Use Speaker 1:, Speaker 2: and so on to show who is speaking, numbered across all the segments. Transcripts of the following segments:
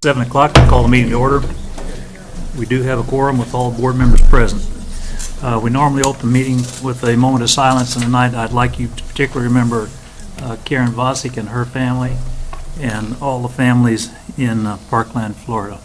Speaker 1: 7 o'clock, I call the meeting to order. We do have a quorum with all board members present. We normally open the meeting with a moment of silence, and tonight I'd like you to particularly remember Karen Vosick and her family and all the families in Parkland, Florida.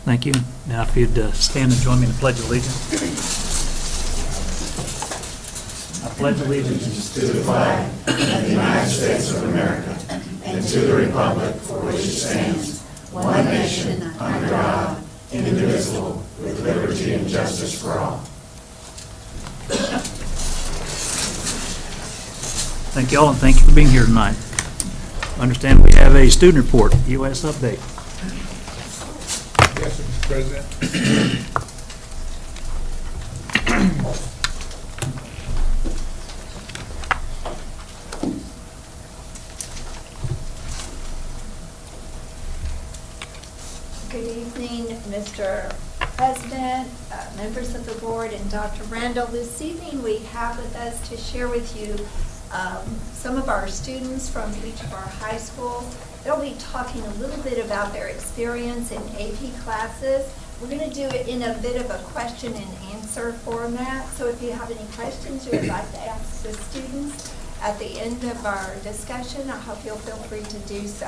Speaker 1: Thank you. Now if you'd stand and join me in the Pledge of Allegiance. I pledge allegiance
Speaker 2: to the flag of the United States of America and to the republic for which it stands, one nation, under God, indivisible, with liberty and justice for all.
Speaker 1: Thank you all, and thank you for being here tonight. I understand we have a student report, U.S. update.
Speaker 3: Yes, Mr. President.
Speaker 4: Good evening, Mr. President, members of the board, and Dr. Randall. This evening we have with us to share with you some of our students from each of our high schools. They'll be talking a little bit about their experience in AP classes. We're going to do it in a bit of a question and answer format. So if you have any questions you would like to ask the students at the end of our discussion, I hope you'll feel free to do so.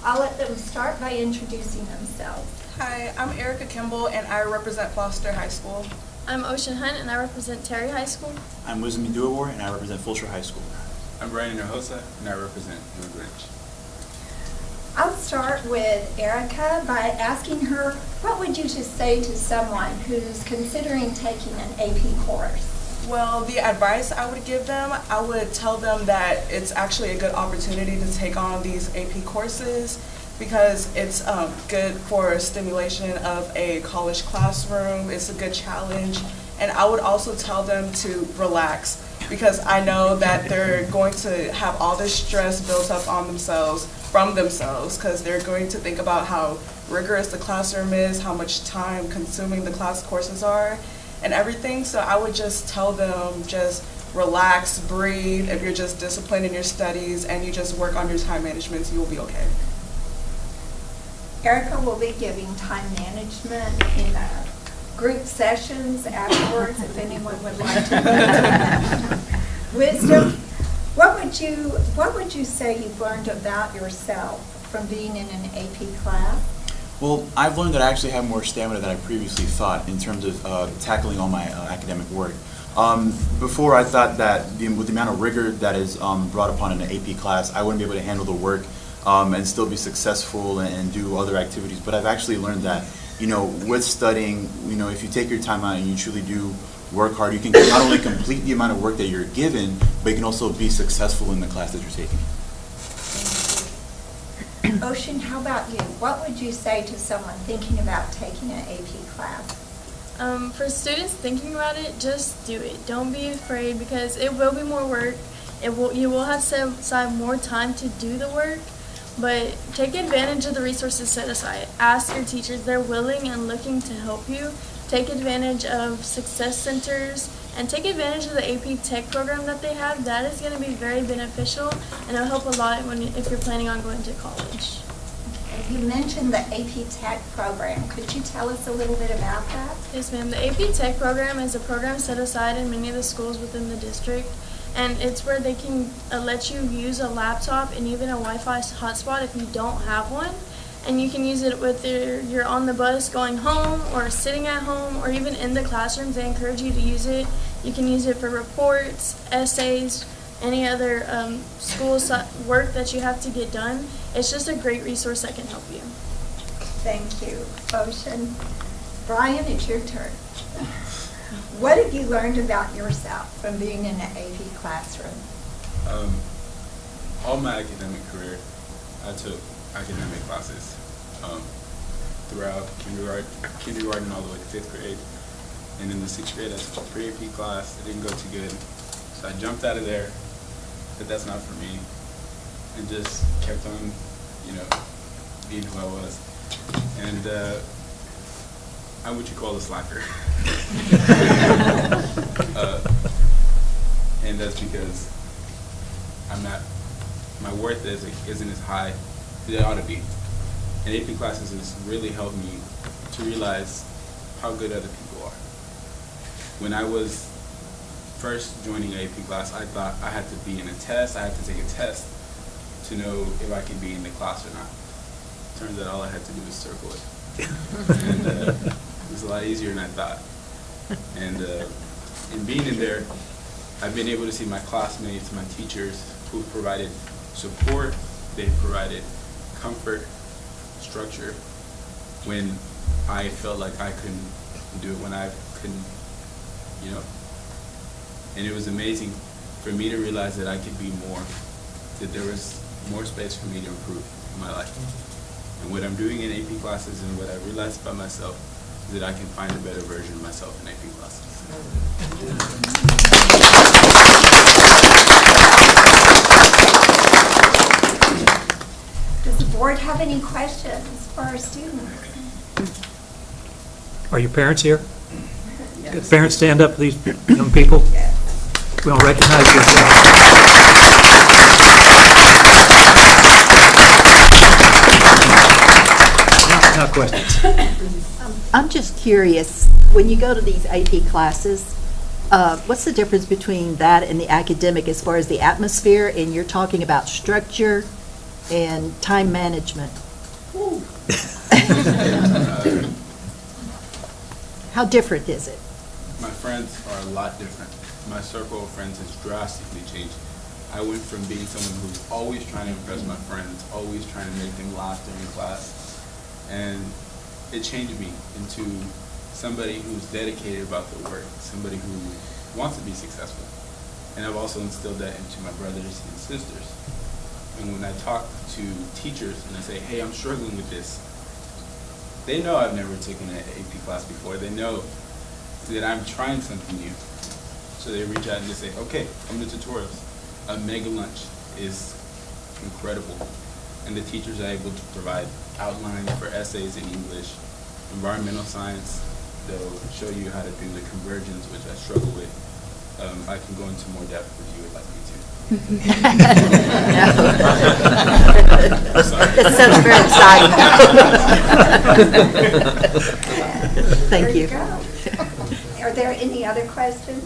Speaker 4: I'll let them start by introducing themselves.
Speaker 5: Hi, I'm Erica Kimball and I represent Foster High School.
Speaker 6: I'm Ocean Hunt and I represent Terry High School.
Speaker 7: I'm Wisdom Duawar and I represent Fulshire High School.
Speaker 8: I'm Brian Narhosa and I represent New Bridge.
Speaker 4: I'll start with Erica by asking her, what would you just say to someone who's considering taking an AP course?
Speaker 5: Well, the advice I would give them, I would tell them that it's actually a good opportunity to take on these AP courses because it's good for stimulation of a college classroom. It's a good challenge. And I would also tell them to relax because I know that they're going to have all this stress built up on themselves from themselves because they're going to think about how rigorous the classroom is, how much time consuming the class courses are, and everything. So I would just tell them, just relax, breathe. If you're just disciplined in your studies and you just work on your time management, you will be okay.
Speaker 4: Erica will be giving time management in group sessions afterwards if anyone would like to. Wisdom, what would you say you've learned about yourself from being in an AP class?
Speaker 7: Well, I've learned that I actually have more stamina than I previously thought in terms of tackling all my academic work. Before I thought that with the amount of rigor that is brought upon in an AP class, I wouldn't be able to handle the work and still be successful and do other activities. But I've actually learned that, with studying, if you take your time out and you truly do work hard, you can not only complete the amount of work that you're given, but you can also be successful in the class that you're taking.
Speaker 4: Thank you. Ocean, how about you? What would you say to someone thinking about taking an AP class?
Speaker 6: For students thinking about it, just do it. Don't be afraid because it will be more work. You will have to set aside more time to do the work, but take advantage of the resources set aside. Ask your teachers. They're willing and looking to help you. Take advantage of success centers and take advantage of the AP Tech program that they have. That is going to be very beneficial and it'll help a lot if you're planning on going to college.
Speaker 4: You mentioned the AP Tech program. Could you tell us a little bit about that?
Speaker 6: Yes, ma'am. The AP Tech program is a program set aside in many of the schools within the district, and it's where they can let you use a laptop and even a Wi-Fi hotspot if you don't have one. And you can use it whether you're on the bus going home or sitting at home or even in the classrooms. They encourage you to use it. You can use it for reports, essays, any other school work that you have to get done. It's just a great resource that can help you.
Speaker 4: Thank you, Ocean. Brian, it's your turn. What have you learned about yourself from being in an AP classroom?
Speaker 8: All my academic career, I took academic classes throughout kindergarten all the way to 5th grade. And in the 6th grade, I took a pre-AP class. It didn't go too good. So I jumped out of there, but that's not for me. and just kept on, being who I was. And I'm what you call a slacker. And that's because my worth isn't as high as it ought to be. And AP classes has really helped me to realize how good other people are. When I was first joining an AP class, I thought I had to be in a test, I had to take a test to know if I could be in the class or not. Turns out all I had to do was circle it. And it was a lot easier than I thought. And in being in there, I've been able to see my classmates, my teachers, who've provided support, they've provided comfort, structure, when I felt like I couldn't do it, when I couldn't, And it was amazing for me to realize that I could be more, that there was more space for me to improve in my life. And what I'm doing in AP classes and what I realized about myself is that I can find a better version of myself in AP classes.
Speaker 4: Does the board have any questions for our students?
Speaker 1: Are your parents here? Could parents stand up, please, young people? We don't recognize you. Now questions.
Speaker 3: I'm just curious, when you go to these AP classes, what's the difference between that and the academic as far as the atmosphere, and you're talking about structure and time management? How different is it?
Speaker 8: My friends are a lot different. My circle of friends has drastically changed. I went from being someone who's always trying to impress my friends, always trying to make them laugh during class, and it changed me into somebody who's dedicated about their work, somebody who wants to be successful. And I've also instilled that into my brothers and sisters. And when I talk to teachers and I say, hey, I'm struggling with this, they know I've never taken an AP class before. They know that I'm trying something new. So they reach out and they say, okay, come to tutorials. A mega lunch is incredible. And the teachers are able to provide outlines for essays in English, environmental science. They'll show you how to do the conversions, which I struggle with. I can go into more depth if you would like me to.
Speaker 3: That sounds very exciting. Thank you.
Speaker 4: Are there any other questions?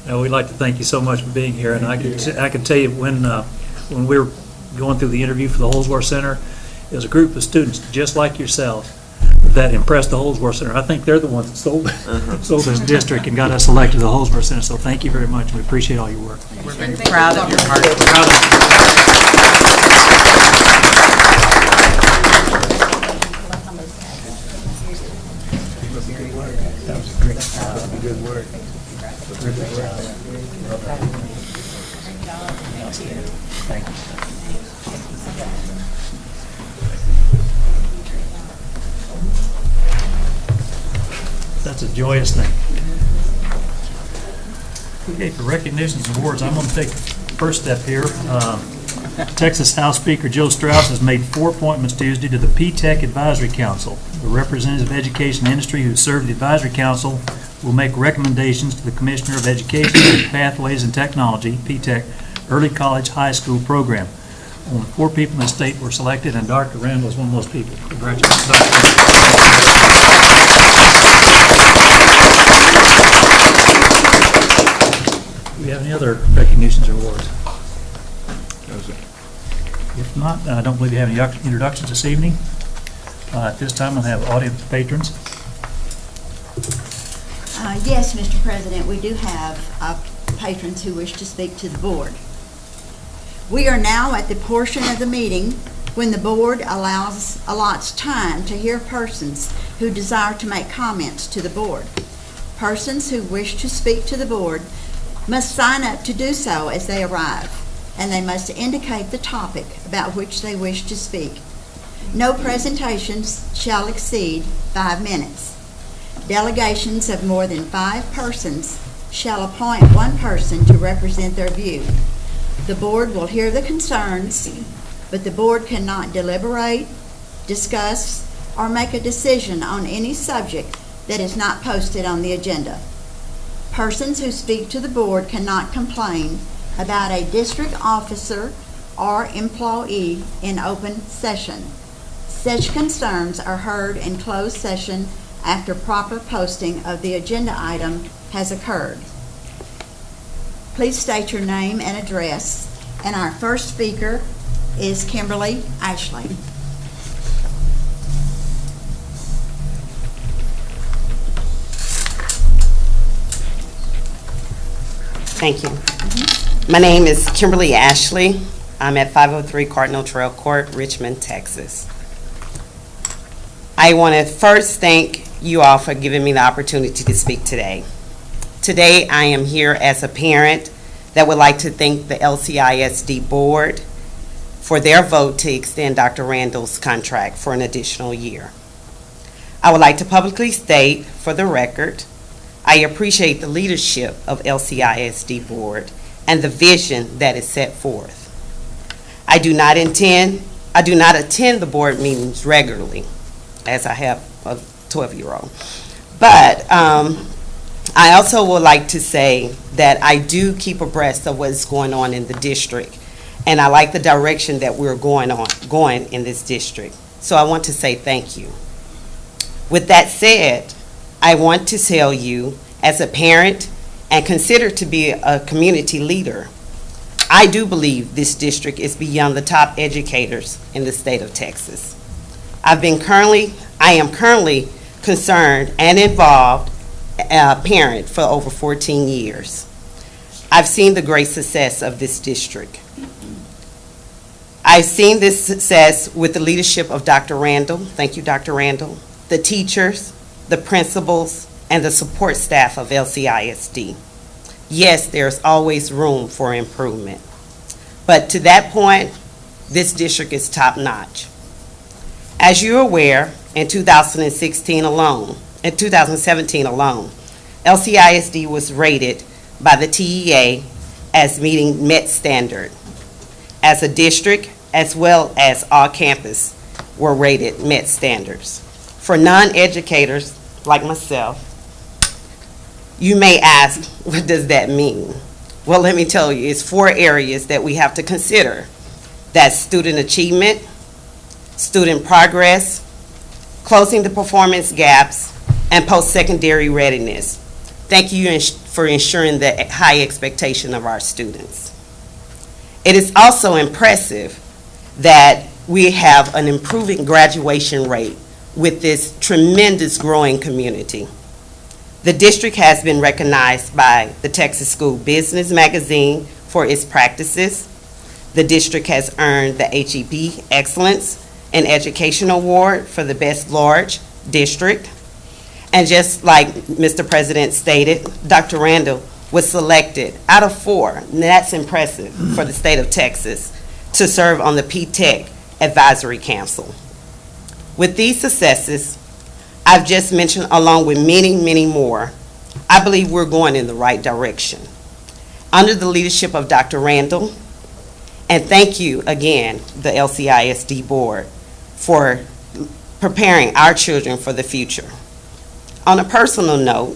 Speaker 1: No, we'd like to thank you so much for being here, and I can tell you when we were going through the interview for the Holsworth Center, there's a group of students just like yourself that impressed the Holsworth Center. I think they're the ones that sold this district and got us elected to the Holsworth Center. So thank you very much. We appreciate all your work.
Speaker 9: We're very proud of your hard work.
Speaker 1: That was a great job. Good work. Thank you. That's a joyous thing. Okay, for recognitions and awards, I'm going to take the first step here. Texas House Speaker Joe Strauss has made 4 appointments Tuesday to the P-TECH Advisory Council. The representative of education industry who served the advisory council will make recommendations to the Commissioner of Education, Pathways and Technology, P-TECH, Early College High School Program. Only 4 people in the state were selected, and Dr. Randall is one of those people. Congratulations, Dr. Do we have any other recognitions or awards? If not, I don't believe we have any introductions this evening. At this time, I'll have audience patrons.
Speaker 10: Yes, Mr. President, we do have patrons who wish to speak to the board. We are now at the portion of the meeting when the board allots time to hear persons who desire to make comments to the board. Persons who wish to speak to the board must sign up to do so as they arrive, and they must indicate the topic about which they wish to speak. No presentations shall exceed 5 minutes. Delegations of more than 5 persons shall appoint 1 person to represent their view. The board will hear the concerns, but the board cannot deliberate, discuss, or make a decision on any subject that is not posted on the agenda. Persons who speak to the board cannot complain about a district officer or employee in open session. Such concerns are heard in closed session after proper posting of the agenda item has occurred. Please state your name and address, and our first speaker is Kimberly Ashley.
Speaker 9: Thank you. My name is Kimberly Ashley. I'm at 503 Cardinal Trail Court, Richmond, Texas. I want to first thank you all for giving me the opportunity to speak today. Today, I am here as a parent that would like to thank the LCISD board for their vote to extend Dr. Randall's contract for an additional year. I would like to publicly state, for the record, I appreciate the leadership of LCISD board and the vision that is set forth. I do not attend the board meetings regularly, as I have a 12-year-old. But I also would like to say that I do keep abreast of what's going on in the district, and I like the direction that we're going in this district. So I want to say thank you. With that said, I want to tell you, as a parent and consider to be a community leader, I do believe this district is beyond the top educators in the state of Texas. I am currently concerned and involved a parent for over 14 years. I've seen the great success of this district. I've seen this success with the leadership of Dr. Randall. Thank you, Dr. Randall. The teachers, the principals, and the support staff of LCISD. Yes, there's always room for improvement. But to that point, this district is top-notch. As you're aware, in 2017 alone, LCISD was rated by the TEA as meeting MET standard. As a district, as well as all campus, were rated MET standards. For non-educators like myself, you may ask, what does that mean? Well, let me tell you, it's 4 areas that we have to consider. That's student achievement, student progress, closing the performance gaps, and post-secondary readiness. Thank you for ensuring the high expectation of our students. It is also impressive that we have an improving graduation rate with this tremendous growing community. The district has been recognized by the Texas School Business Magazine for its practices. The district has earned the HEB Excellence in Education Award for the Best Large District. And just like Mr. President stated, Dr. Randall was selected out of 4, and that's impressive for the state of Texas, to serve on the P-TECH Advisory Council. With these successes I've just mentioned, along with many, many more, I believe we're going in the right direction. Under the leadership of Dr. Randall, and thank you again, the LCISD board, for preparing our children for the future. On a personal note,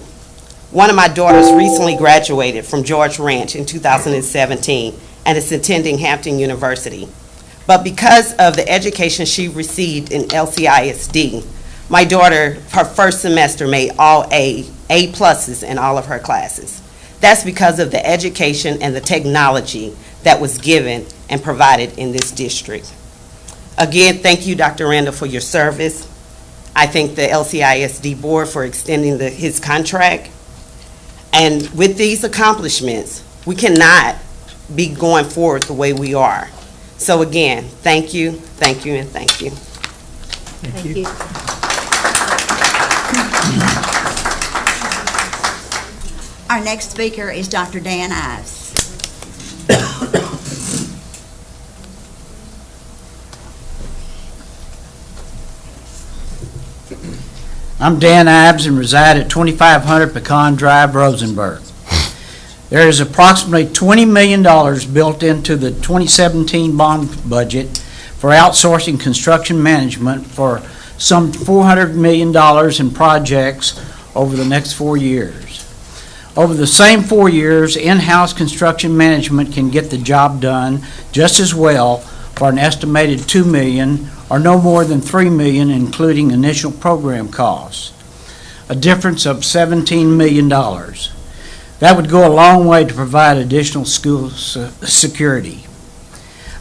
Speaker 9: one of my daughters recently graduated from George Ranch in 2017 and is attending Hampton University. But because of the education she received in LCISD, my daughter, her first semester, made all A pluses in all of her classes. That's because of the education and the technology that was given and provided in this district. Again, thank you, Dr. Randall, for your service. I thank the LCISD board for extending his contract. And with these accomplishments, we cannot be going forward the way we are. So again, thank you, and thank you.
Speaker 3: Thank you.
Speaker 10: Our next speaker is Dr. Dan Ives.
Speaker 11: I'm Dan Ives and reside at 2500 Pecan Drive, Rosenberg. There is approximately $20 million built into the 2017 bond budget for outsourcing construction management for some $400 million in projects over the next 4 years. Over the same 4 years, in-house construction management can get the job done just as well for an estimated $2 million or no more than $3 million, including initial program costs, a difference of $17 million. That would go a long way to provide additional school security.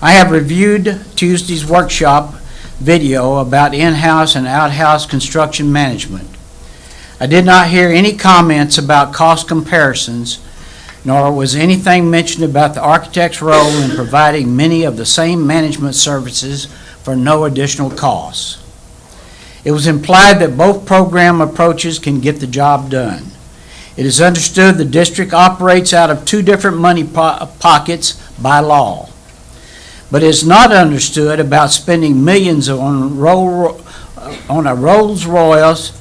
Speaker 11: I have reviewed Tuesday's workshop video about in-house and out-house construction management. I did not hear any comments about cost comparisons, nor was anything mentioned about the architect's role in providing many of the same management services for no additional costs. It was implied that both program approaches can get the job done. It is understood the district operates out of two different money pockets by law. But it is not understood about spending millions on a Rolls-Royce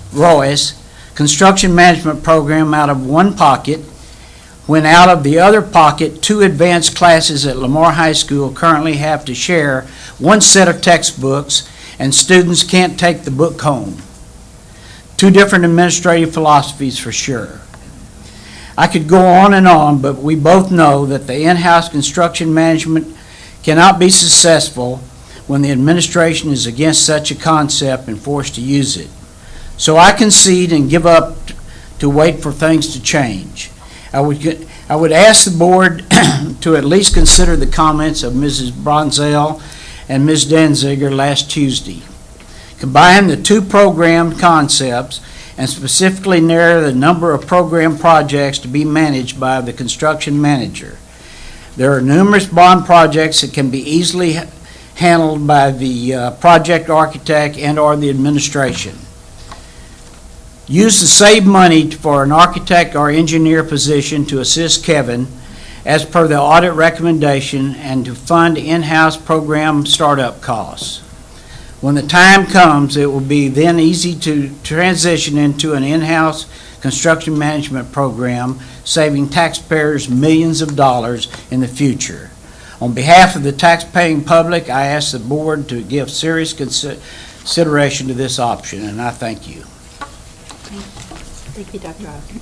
Speaker 11: construction management program out of one pocket, when out of the other pocket, 2 advanced classes at Lamar High School currently have to share one set of textbooks, and students can't take the book home. 2 different administrative philosophies for sure. I could go on, but we both know that the in-house construction management cannot be successful when the administration is against such a concept and forced to use it. So I concede and give up to wait for things to change. I would ask the board to at least consider the comments of Mrs. Bronzell and Ms. Danziger last Tuesday. Combine the 2 program concepts and specifically narrow the number of program projects to be managed by the construction manager. There are numerous bond projects that can be easily handled by the project architect and or the administration. Use the saved money for an architect or engineer position to assist Kevin as per the audit recommendation and to fund in-house program startup costs. When the time comes, it will be then easy to transition into an in-house construction management program, saving taxpayers millions of dollars in the future. On behalf of the tax-paying public, I ask the board to give serious consideration to this option, and I thank you.
Speaker 3: Thank you, Dr. Ogden.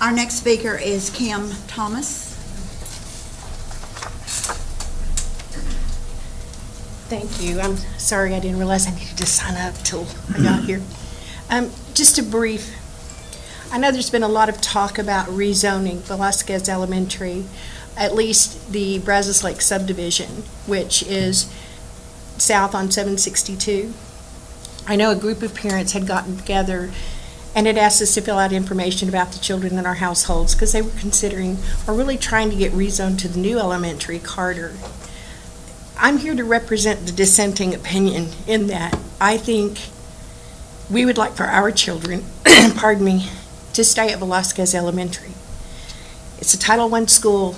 Speaker 10: Our next speaker is Kim Thomas.
Speaker 12: Thank you. I'm sorry I didn't realize I needed to sign up till I got here. Just a brief, I know there's been a lot of talk about rezoning Velasquez Elementary, at least the Brazos Lake subdivision, which is south on 762. I know a group of parents had gotten together and had asked us to fill out information about the children in our households because they were considering or really trying to get rezoned to the new elementary, Carter. I'm here to represent the dissenting opinion in that I think we would like for our children, pardon me, to stay at Velasquez Elementary. It's a Title I school,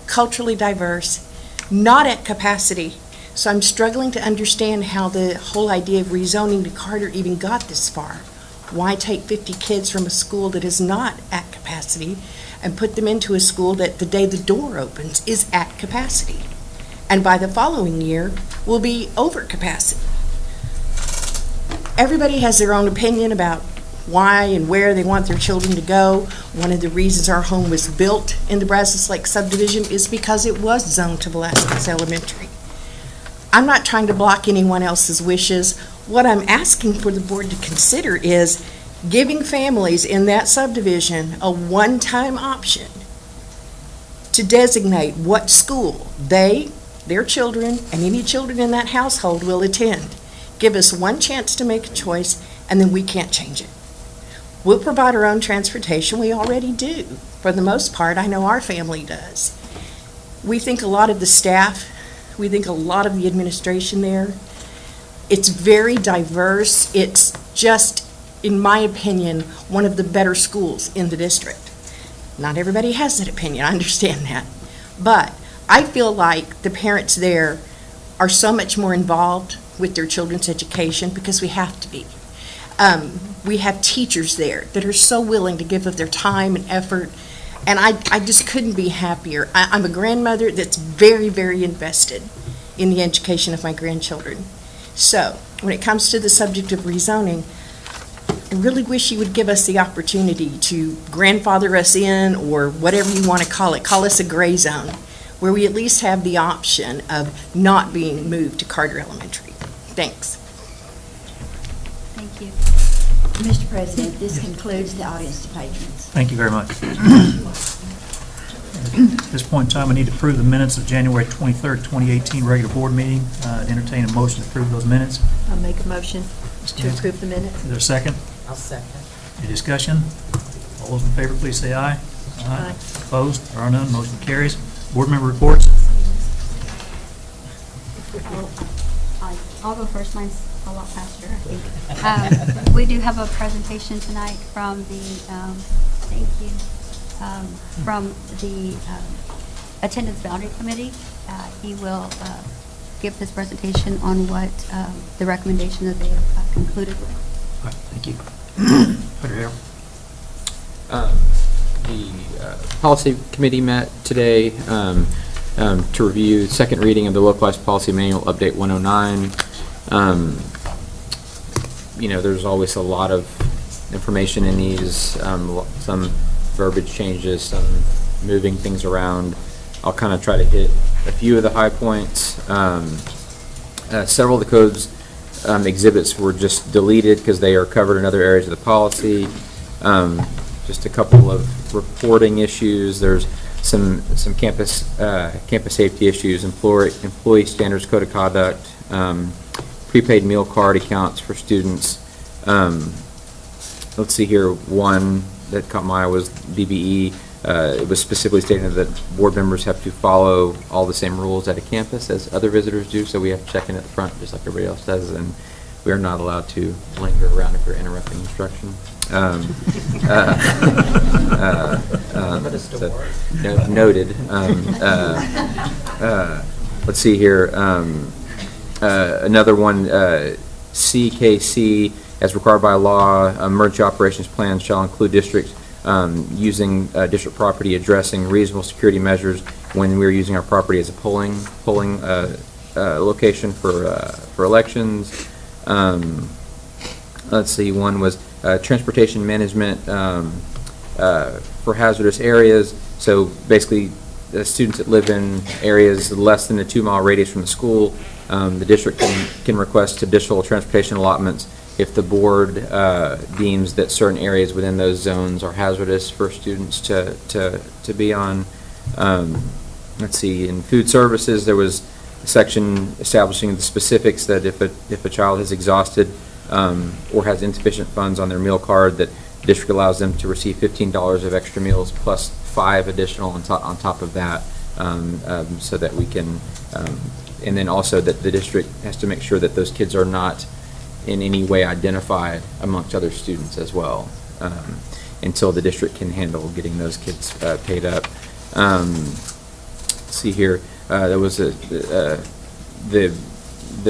Speaker 12: culturally diverse, not at capacity. So I'm struggling to understand how the whole idea of rezoning to Carter even got this far. Why take 50 kids from a school that is not at capacity and put them into a school that the day the door opens is at capacity? And by the following year will be over capacity. Everybody has their own opinion about why and where they want their children to go. One of the reasons our home was built in the Brazos Lake subdivision is because it was zoned to Velasquez Elementary. I'm not trying to block anyone else's wishes. What I'm asking for the board to consider is giving families in that subdivision a one-time option to designate what school their children, and any children in that household will attend. Give us one chance to make a choice, and then we can't change it. We'll provide our own transportation. We already do. For the most part, I know our family does. We think a lot of the staff, we think a lot of the administration there. It's very diverse. It's just in my opinion, one of the better schools in the district. Not everybody has that opinion, I understand that. But I feel like the parents there are so much more involved with their children's education because we have to be. We have teachers there that are so willing to give of their time and effort, and I just couldn't be happier. I'm a grandmother that's very, very invested in the education of my grandchildren. So, when it comes to the subject of rezoning, I really wish you would give us the opportunity to grandfather us in, or whatever you want to call it, call us a gray zone, where we at least have the option of not being moved to Carter Elementary. Thanks.
Speaker 10: Thank you. Mr. President, this concludes the audience to patrons.
Speaker 1: Thank you very much. At this point in time, I need to approve the minutes of January 23rd, 2018 regular board meeting. Entertain a motion to approve those minutes.
Speaker 3: I'll make a motion to approve the minutes.
Speaker 1: Is there a second?
Speaker 9: I'll second.
Speaker 1: Any discussion? All those in favor, please say aye.
Speaker 3: Aye.
Speaker 1: Opposed? There are none. Motion carries. Board member reports.
Speaker 13: I'll go first. Mine's a lot faster, I think. We do have a presentation tonight from the, from the Attendance Boundary Committee. He will give his presentation on what the recommendation that they have concluded with.
Speaker 1: All right, thank you. Dr. Harrell.
Speaker 14: The policy committee met today to review second reading of the localized policy manual update 109. There's always a lot of information in these, some verbiage changes, some moving things around. I'll kind of try to hit a few of the high points. Several of the code's exhibits were just deleted because they are covered in other areas of the policy. Just a couple of reporting issues. There's some campus safety issues, employee standards code of conduct, prepaid meal card accounts for students. Let's see here. One that caught my eye was BBE. It was specifically stated that board members have to follow all the same rules at a campus as other visitors do, so we have to check in at the front just like everybody else does, and we are not allowed to linger around if we're interrupting instruction. Noted. Let's see here. Another one, CKC, as required by law, emergency operations plans shall include districts using district property addressing reasonable security measures when we're using our property as a polling location for elections. Let's see, one was transportation management for hazardous areas. So basically, the students that live in areas less than a 2-mile radius from the school, the district can request additional transportation allotments if the board deems that certain areas within those zones are hazardous for students to be on. Let's see, in food services, there was a section establishing the specifics that if a child has exhausted or has insufficient funds on their meal card, that the district allows them to receive $15 of extra meals plus 5 additional on top of that, so that we can, and then also that the district has to make sure that those kids are not in any way identified amongst other students as well, until the district can handle getting those kids paid up. Let's see here, there was the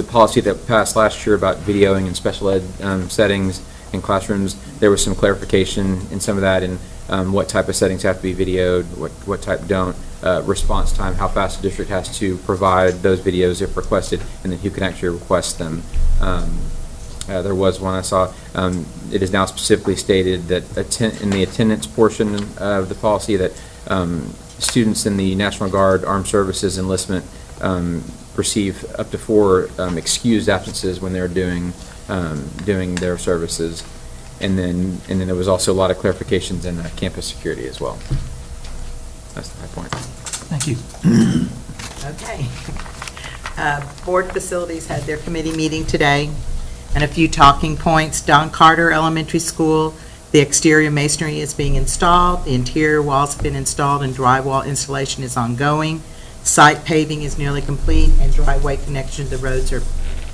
Speaker 14: policy that passed last year about videoing in special ed settings in classrooms. There was some clarification in some of that, in what type of settings have to be videoed, what type don't, response time, how fast the district has to provide those videos if requested, and then who can actually request them. There was one I saw, it is now specifically stated that in the attendance portion of the policy that students in the National Guard, Armed Services, enlistment receive up to 4 excused absences when they're doing their services. And then there was also a lot of clarifications in campus security as well. That's my point.
Speaker 1: Thank you.
Speaker 9: Okay. Board Facilities had their committee meeting today, and a few talking points. Don Carter Elementary School, the exterior masonry is being installed, the interior walls have been installed, and drywall installation is ongoing. Site paving is nearly complete, and driveway connection to the roads are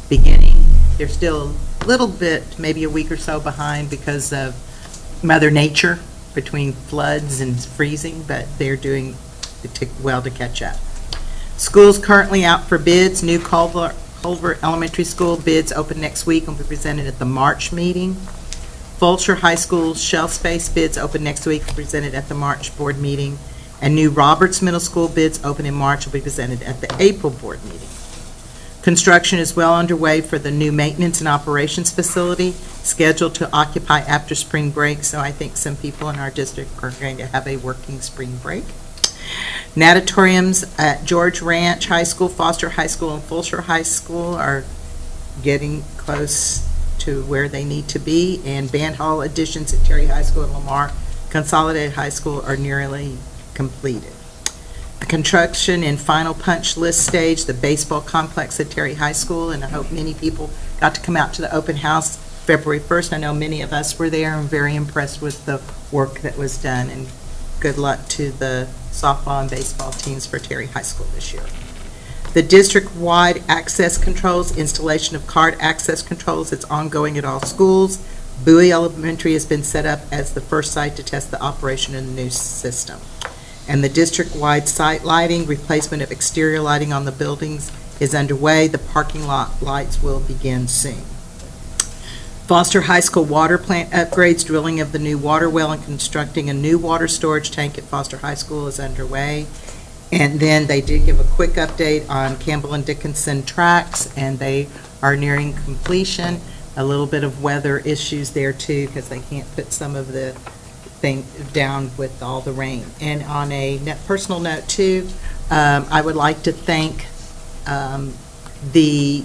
Speaker 9: beginning. There's still
Speaker 15: little bit, maybe a week or so behind because of Mother Nature between floods and freezing, but they're doing well to catch up. School's currently out for bids. New Culver Elementary School bids open next week and will be presented at the March meeting. Fulshear High School shelf space bids open next week, presented at the March board meeting. And new Roberts Middle School bids open in March will be presented at the April board meeting. Construction is well underway for the new maintenance and operations facility, scheduled to occupy after spring break, so I think some people in our district are going to have a working spring break. Natatoriums at George Ranch High School, Foster High School, and Fulshear High School are getting close to where they need to be, and band hall additions at Terry High School and Lamar Consolidated High School are nearly completed. The construction in final punch list stage, the baseball complex at Terry High School, and I hope many people got to come out to the open house February 1st. I know many of us were there and very impressed with the work that was done, and good luck to the softball and baseball teams for Terry High School this year. The district-wide access controls, installation of card access controls, it's ongoing at all schools. Bowie Elementary has been set up as the first site to test the operation of the new system. And the district-wide site lighting, replacement of exterior lighting on the buildings is underway. The parking lot lights will begin soon. Foster High School water plant upgrades, drilling of the new water well and constructing a new water storage tank at Foster High School is underway. And then they did give a quick update on Campbell and Dickinson tracks, and they are nearing completion. A little bit of weather issues there too, because they can't put some of the thing down with all the rain. And on a personal note too, I would like to thank the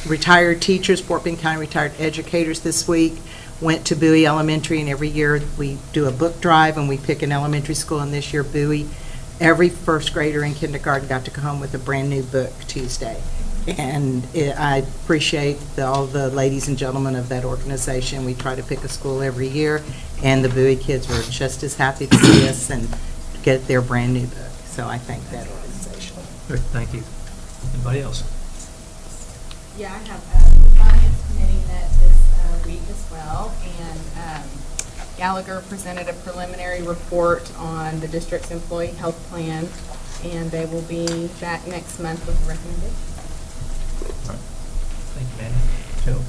Speaker 15: retired teachers, Fort Bend County retired educators this week, went to Bowie Elementary, and every year we do a book drive and we pick an elementary school, and this year Bowie, every first grader in kindergarten got to come home with a brand new book Tuesday. And I appreciate all the ladies and gentlemen of that organization. We try to pick a school every year, and the Bowie kids were just as happy to see us and get their brand new book. So I thank that organization.
Speaker 1: Great, thank you. Anybody else?
Speaker 16: Yeah, I have the Finance Committee met this week as well, and Gallagher presented a preliminary report on the district's employee health plan, and they will be back next month with a recommendation.
Speaker 1: All right. Thank you, Manny. Joe?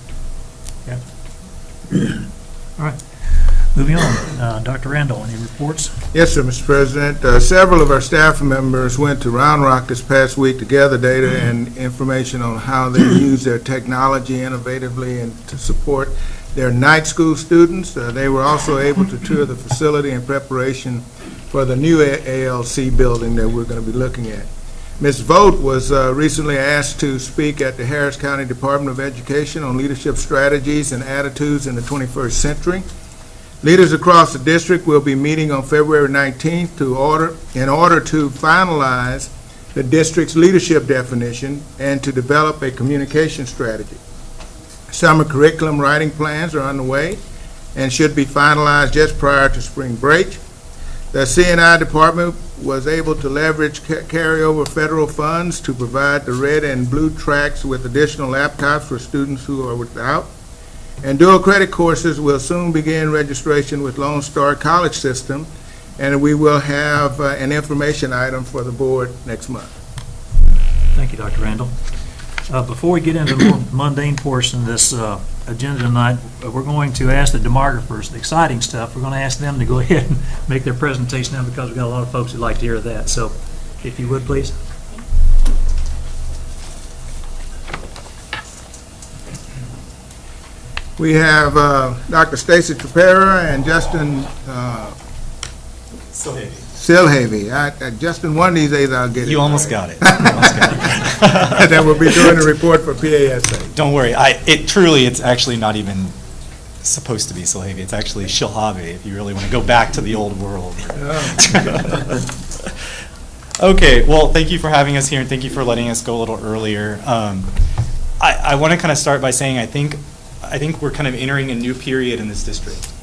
Speaker 1: Yeah. All right. Moving on. Dr. Randall, any reports?
Speaker 17: Yes, sir, Mr. President. Several of our staff members went to Round Rock this past week to gather data and information on how they use their technology innovatively and to support their night school students. They were also able to tour the facility in preparation for the new ALC building that we're going to be looking at. Ms. Vogt was recently asked to speak at the Harris County Department of Education on leadership strategies and attitudes in the 21st century. Leaders across the district will be meeting on February 19th in order to finalize the district's leadership definition and to develop a communication strategy. Summer curriculum writing plans are underway and should be finalized just prior to spring break. The C&I department was able to leverage carryover federal funds to provide the red and blue tracks with additional laptops for students who are without. And dual credit courses will soon begin registration with Lone Star College System, and we will have an information item for the board next month.
Speaker 1: Thank you, Dr. Randall. Before we get into the more mundane portion of this agenda tonight, we're going to ask the demographers, the exciting stuff, we're going to ask them to go ahead and make their presentation now because we've got a lot of folks who'd like to hear that. So if you would, please.
Speaker 17: We have Dr. Stacy Trapera and Justin Silhavy. Justin, one of these days I'll get it.
Speaker 18: You almost got it.
Speaker 17: That will be doing the report for PASA.
Speaker 18: Don't worry. It's actually not even supposed to be Silhavy. It's actually Shilhavy, if you really want to go back to the old world. Okay, well, thank you for having us here, and thank you for letting us go a little earlier. I want to kind of start by saying I think we're kind of entering a new period in this district.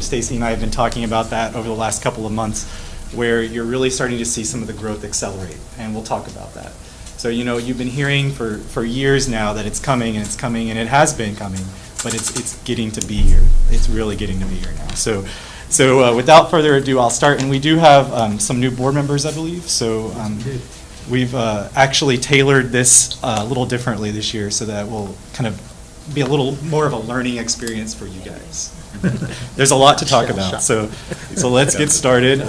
Speaker 18: Stacy and I have been talking about that over the last couple of months, where you're really starting to see some of the growth accelerate, and we'll talk about that. So, you've been hearing for years now that it's coming, and it has been coming, but it's getting to be here. It's really getting to be here now. So without further ado, I'll start, and we do have some new board members, I believe. So we've actually tailored this a little differently this year so that will kind of be a little more of a learning experience for you guys. There's a lot to talk about, so let's get started.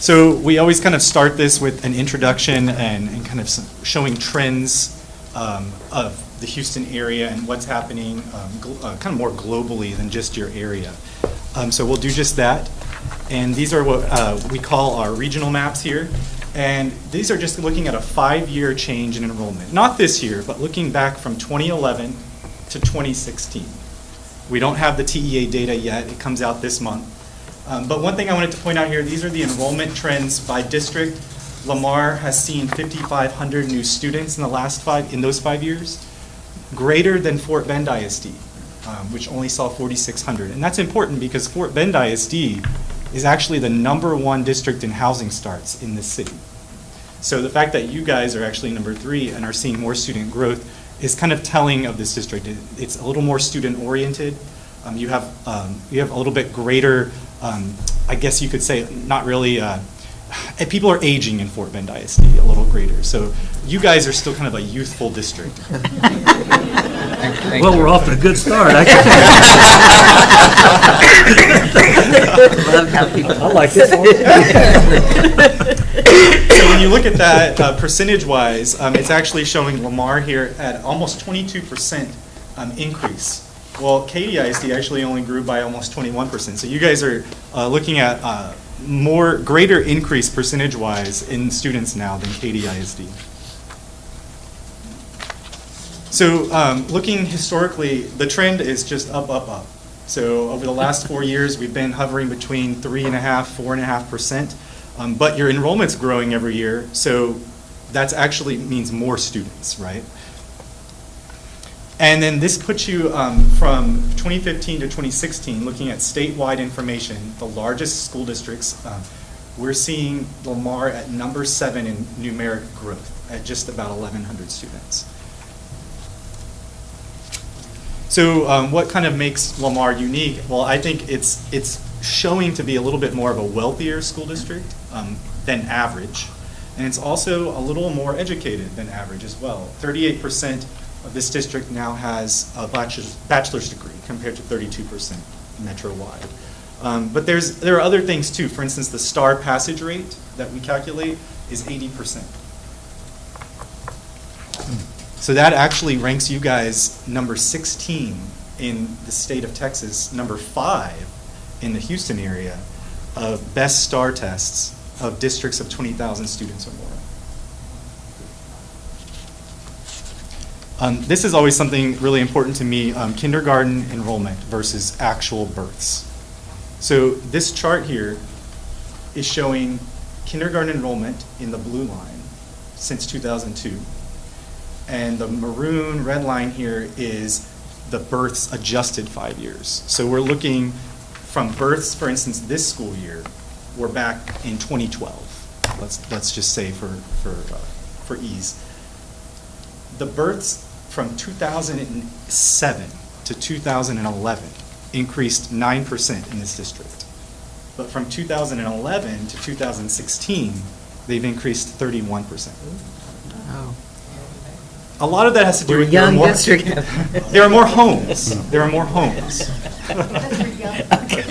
Speaker 18: So we always kind of start this with an introduction and kind of showing trends of the Houston area and what's happening kind of more globally than just your area. So we'll do just that. And these are what we call our regional maps here. And these are just looking at a 5-year change in enrollment. Not this year, but looking back from 2011 to 2016. We don't have the TEA data yet. It comes out this month. But one thing I wanted to point out here, these are the enrollment trends by district. Lamar has seen 5,500 new students in those 5 years, greater than Fort Bend ISD, which only saw 4,600. And that's important because Fort Bend ISD is actually the #1 district in housing starts in this city. So the fact that you guys are actually number 3 and are seeing more student growth is kind of telling of this district. It's a little more student oriented. You have a little bit greater, I guess you could say, not really, people are aging in Fort Bend ISD a little greater. So you guys are still kind of a youthful district.
Speaker 1: Well, we're off to a good start. I like this one.
Speaker 18: So when you look at that percentage-wise, it's actually showing Lamar here at almost 22% increase. Well, Katy ISD actually only grew by almost 21%. So you guys are looking at greater increase percentage-wise in students now than Katy ISD. So looking historically, the trend is just up, up, up. So over the last 4 years, we've been hovering between 3.5%, 4.5%. But your enrollment's growing every year, so that actually means more students, right? And then this puts you from 2015 to 2016, looking at statewide information, the largest school districts. We're seeing Lamar at #7 in numeric growth at just about 1,100 students. So what kind of makes Lamar unique? Well, I think it's showing to be a little bit more of a wealthier school district than average. And it's also a little more educated than average as well. 38% of this district now has a bachelor's degree compared to 32% metro-wide. But there are other things too. For instance, the STAR passage rate that we calculate is 80%. So that actually ranks you guys number 16 in the state of Texas, number 5 in the Houston area of best STAR tests of districts of 20,000 students or more. This is always something really important to me, kindergarten enrollment versus actual births. So this chart here is showing kindergarten enrollment in the blue line since 2002. And the maroon red line here is the births adjusted 5 years. So we're looking from births, for instance, this school year, we're back in 2012. Let's just say for ease. The births from 2007 to 2011 increased 9% in this district. But from 2011 to 2016, they've increased 31%.
Speaker 15: Oh.
Speaker 18: A lot of that has to do with
Speaker 15: young district.
Speaker 18: There are more homes. There are more homes.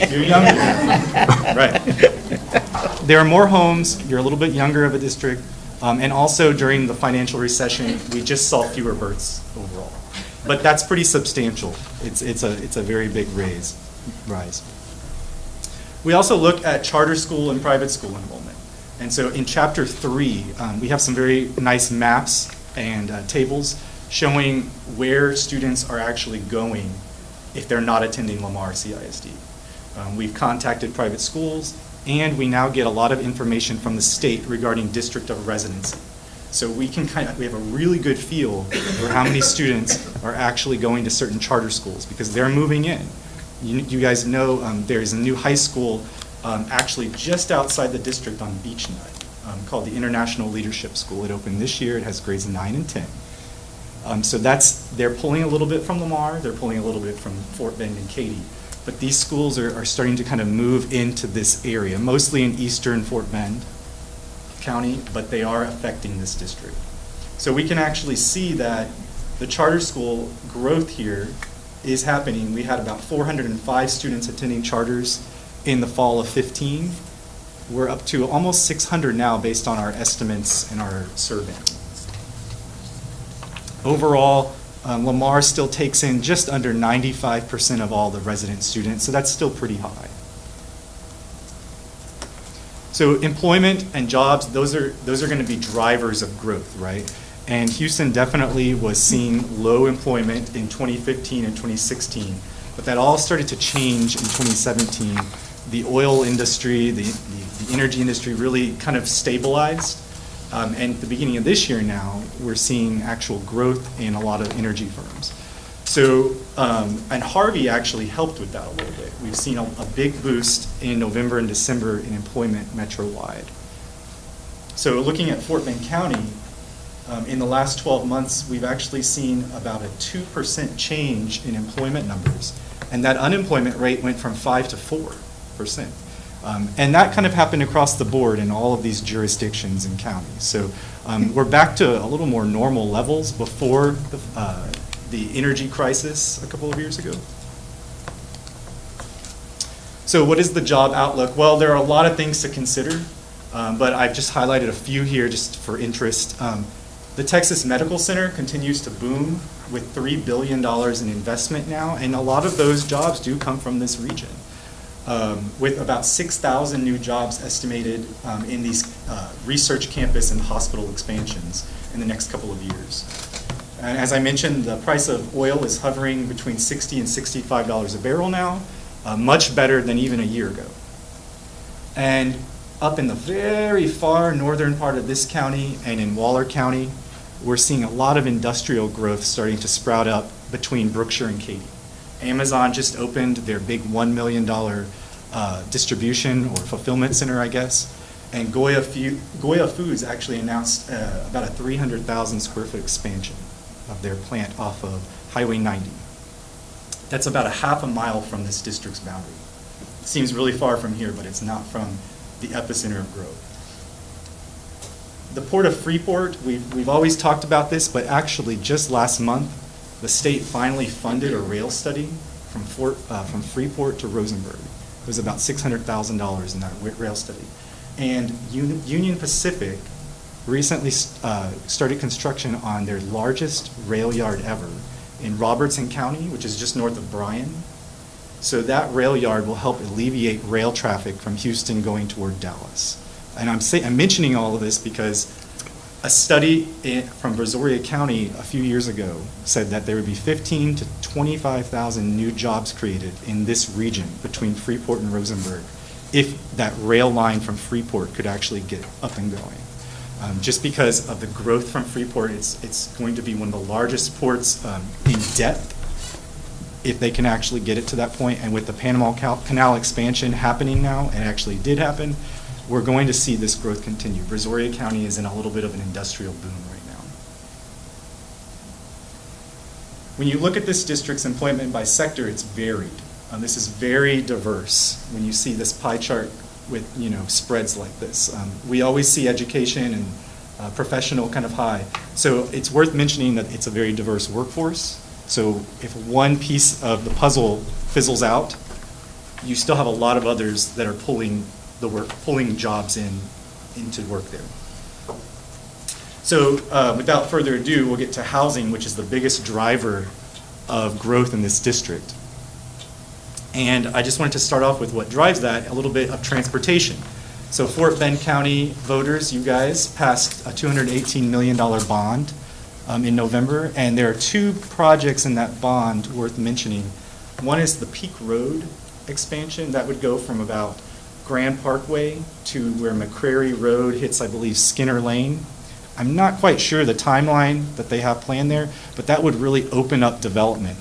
Speaker 18: You're younger. Right. There are more homes. You're a little bit younger of a district. And also during the financial recession, we just saw fewer births overall. But that's pretty substantial. It's a very big rise. We also look at charter school and private school enrollment. And so in Chapter 3, we have some very nice maps and tables showing where students are actually going if they're not attending Lamar CISD. We've contacted private schools, and we now get a lot of information from the state regarding district of residency. So we have a really good feel for how many students are actually going to certain charter schools because they're moving in. You guys know there's a new high school actually just outside the district on Beach Nut. called the International Leadership School. It opened this year. It has grades 9 and 10. So they're pulling a little bit from Lamar, they're pulling a little bit from Fort Bend and Katy. But these schools are starting to kind of move into this area, mostly in eastern Fort Bend County, but they are affecting this district. So we can actually see that the charter school growth here is happening. We had about 405 students attending charters in the fall of 15. We're up to almost 600 now based on our estimates and our survey. Overall, Lamar still takes in just under 95% of all the resident students, so that's still pretty high. So employment and jobs, those are going to be drivers of growth, right? And Houston definitely was seeing low employment in 2015 and 2016, but that all started to change in 2017. The oil industry, the energy industry really kind of stabilized. And at the beginning of this year now, we're seeing actual growth in a lot of energy firms. So, and Harvey actually helped with that a little bit. We've seen a big boost in November and December in employment metro-wide. So looking at Fort Bend County, in the last 12 months, we've actually seen about a 2% change in employment numbers. And that unemployment rate went from 5 to 4%. And that kind of happened across the board in all of these jurisdictions and counties. So we're back to a little more normal levels before the energy crisis a couple of years ago. So what is the job outlook? Well, there are a lot of things to consider, but I've just highlighted a few here just for interest. The Texas Medical Center continues to boom with $3 billion in investment now, and a lot of those jobs do come from this region. With about 6,000 new jobs estimated in these research campus and hospital expansions in the next couple of years. And as I mentioned, the price of oil is hovering between $60 and $65 a barrel now, much better than even a year ago. And up in the very far northern part of this county and in Waller County, we're seeing a lot of industrial growth starting to sprout up between Brookshire and Katy. Amazon just opened their big $1 million distribution or fulfillment center, I guess. And Goya Foods actually announced about a 300,000 square foot expansion of their plant off of Highway 90. That's about a half a mile from this district's boundary. It seems really far from here, but it's not from the epicenter of growth. The Port of Freeport, we've always talked about this, but actually just last month, the state finally funded a rail study from Freeport to Rosenberg. It was about $600,000 in that rail study. And Union Pacific recently started construction on their largest rail yard ever in Robertson County, which is just north of Bryan. So that rail yard will help alleviate rail traffic from Houston going toward Dallas. And I'm mentioning all of this because a study from Brazoria County a few years ago said that there would be 15 to 25,000 new jobs created in this region between Freeport and Rosenberg if that rail line from Freeport could actually get up and going. Just because of the growth from Freeport, it's going to be one of the largest ports in depth if they can actually get it to that point. And with the Panama Canal expansion happening now, and it actually did happen, we're going to see this growth continue. Brazoria County is in a little bit of an industrial boom right now. When you look at this district's employment by sector, it's varied. This is very diverse when you see this pie chart with spreads like this. We always see education and professional kind of high. So it's worth mentioning that it's a very diverse workforce. So if one piece of the puzzle fizzles out, you still have a lot of others that are pulling jobs into work there. So without further ado, we'll get to housing, which is the biggest driver of growth in this district. And I just wanted to start off with what drives that, a little bit of transportation. So Fort Bend County voters, you guys, passed a $218 million bond in November, and there are two projects in that bond worth mentioning. One is the Peak Road expansion that would go from about Grand Parkway to where McCrary Road hits, I believe, Skinner Lane. I'm not quite sure the timeline that they have planned there, but that would really open up development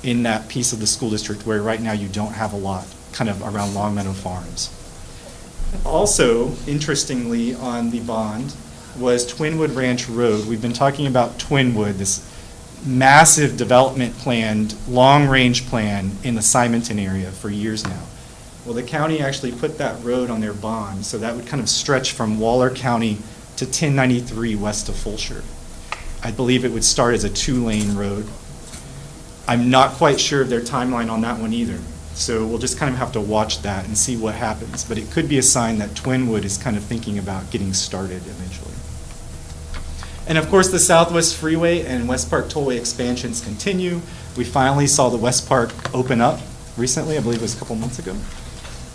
Speaker 18: in that piece of the school district where right now you don't have a lot, kind of around Long Meadow Farms. Also, interestingly, on the bond was Twinwood Ranch Road. We've been talking about Twinwood, this massive development planned, long-range plan in the Simonton area for years now. Well, the county actually put that road on their bond, so that would kind of stretch from Waller County to 1093 west of Fulshire. I believe it would start as a 2-lane road. I'm not quite sure of their timeline on that one either. So we'll just kind of have to watch that and see what happens. But it could be a sign that Twinwood is kind of thinking about getting started eventually. And of course, the Southwest Freeway and West Park Tollway expansions continue. We finally saw the West Park open up recently, I believe it was a couple months ago.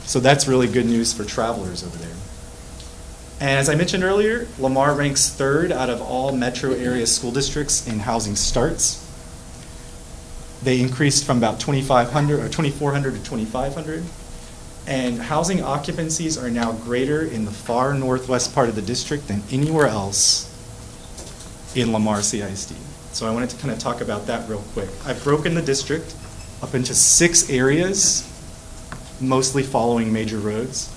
Speaker 18: So that's really good news for travelers over there. And as I mentioned earlier, Lamar ranks 3rd out of all metro area school districts in housing starts. They increased from about 2,400 to 2,500. And housing occupancies are now greater in the far northwest part of the district than anywhere else in Lamar CISD. So I wanted to kind of talk about that real quick. I've broken the district up into 6 areas, mostly following major roads.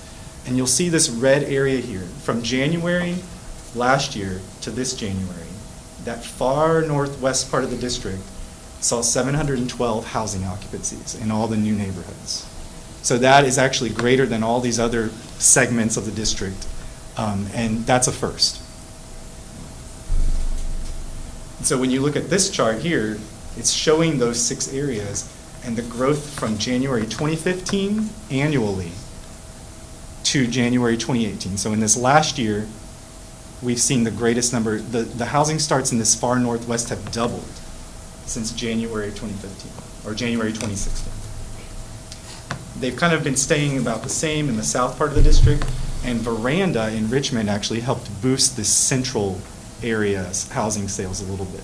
Speaker 18: And you'll see this red area here. From January last year to this January, that far northwest part of the district saw 712 housing occupancies in all the new neighborhoods. So that is actually greater than all these other segments of the district, and that's a first. So when you look at this chart here, it's showing those 6 areas and the growth from January 2015 annually to January 2018. So in this last year, we've seen the greatest number. The housing starts in this far northwest have doubled since January 2015, or January 2016. They've kind of been staying about the same in the south part of the district, and Veranda in Richmond actually helped boost this central area's housing sales a little bit.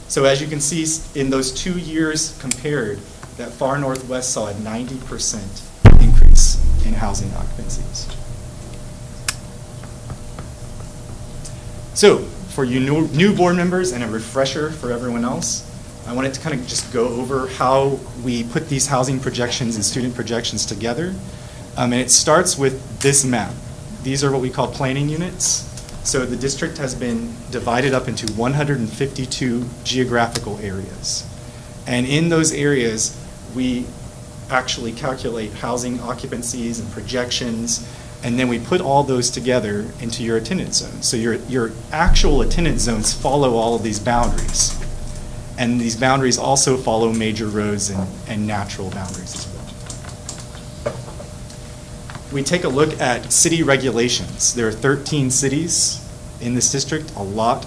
Speaker 18: So as you can see, in those 2 years compared, that far northwest saw a 90% increase in housing occupancies. So, for you new board members and a refresher for everyone else, I wanted to kind of just go over how we put these housing projections and student projections together. And it starts with this map. These are what we call planning units. So the district has been divided up into 152 geographical areas. And in those areas, we actually calculate housing occupancies and projections, and then we put all those together into your attendance zones. So your actual attendance zones follow all of these boundaries. And these boundaries also follow major roads and natural boundaries as well. We take a look at city regulations. There are 13 cities in this district, a lot.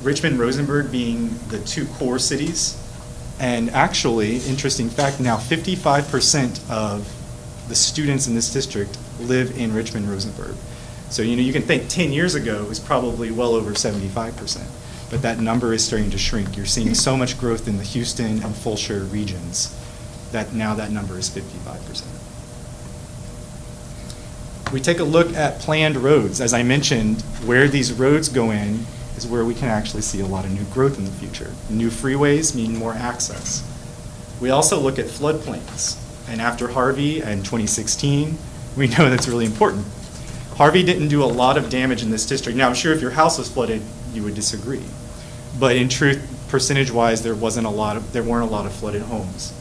Speaker 18: Richmond, Rosenberg being the 2 core cities. And actually, interesting fact, now 55% of the students in this district live in Richmond, Rosenberg. So, you can think 10 years ago it was probably well over 75%, but that number is starting to shrink. You're seeing so much growth in the Houston and Fulshire regions that now that number is 55%. We take a look at planned roads. As I mentioned, where these roads go in is where we can actually see a lot of new growth in the future. New freeways mean more access. We also look at floodplains. And after Harvey and 2016, we know that's really important. Harvey didn't do a lot of damage in this district. Now, I'm sure if your house was flooded, you would disagree. But in truth, percentage-wise, there weren't a lot of flooded homes.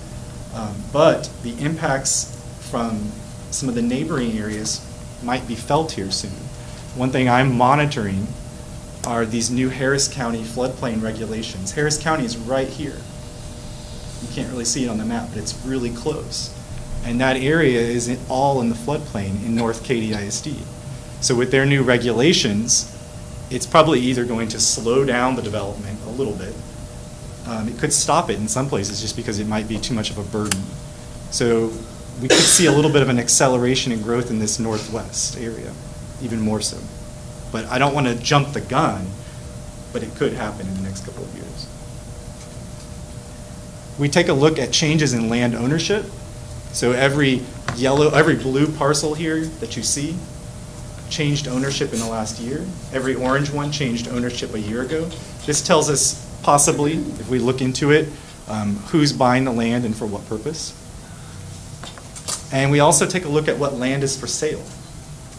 Speaker 18: But the impacts from some of the neighboring areas might be felt here soon. One thing I'm monitoring are these new Harris County floodplain regulations. Harris County is right here. You can't really see it on the map, but it's really close. And that area is all in the floodplain in North Katy ISD. So with their new regulations, it's probably either going to slow down the development a little bit. It could stop it in some places just because it might be too much of a burden. So we could see a little bit of an acceleration in growth in this northwest area, even more so. But I don't want to jump the gun, but it could happen in the next couple of years. We take a look at changes in land ownership. So every blue parcel here that you see changed ownership in the last year. Every orange one changed ownership a year ago. This tells us possibly, if we look into it, who's buying the land and for what purpose. And we also take a look at what land is for sale.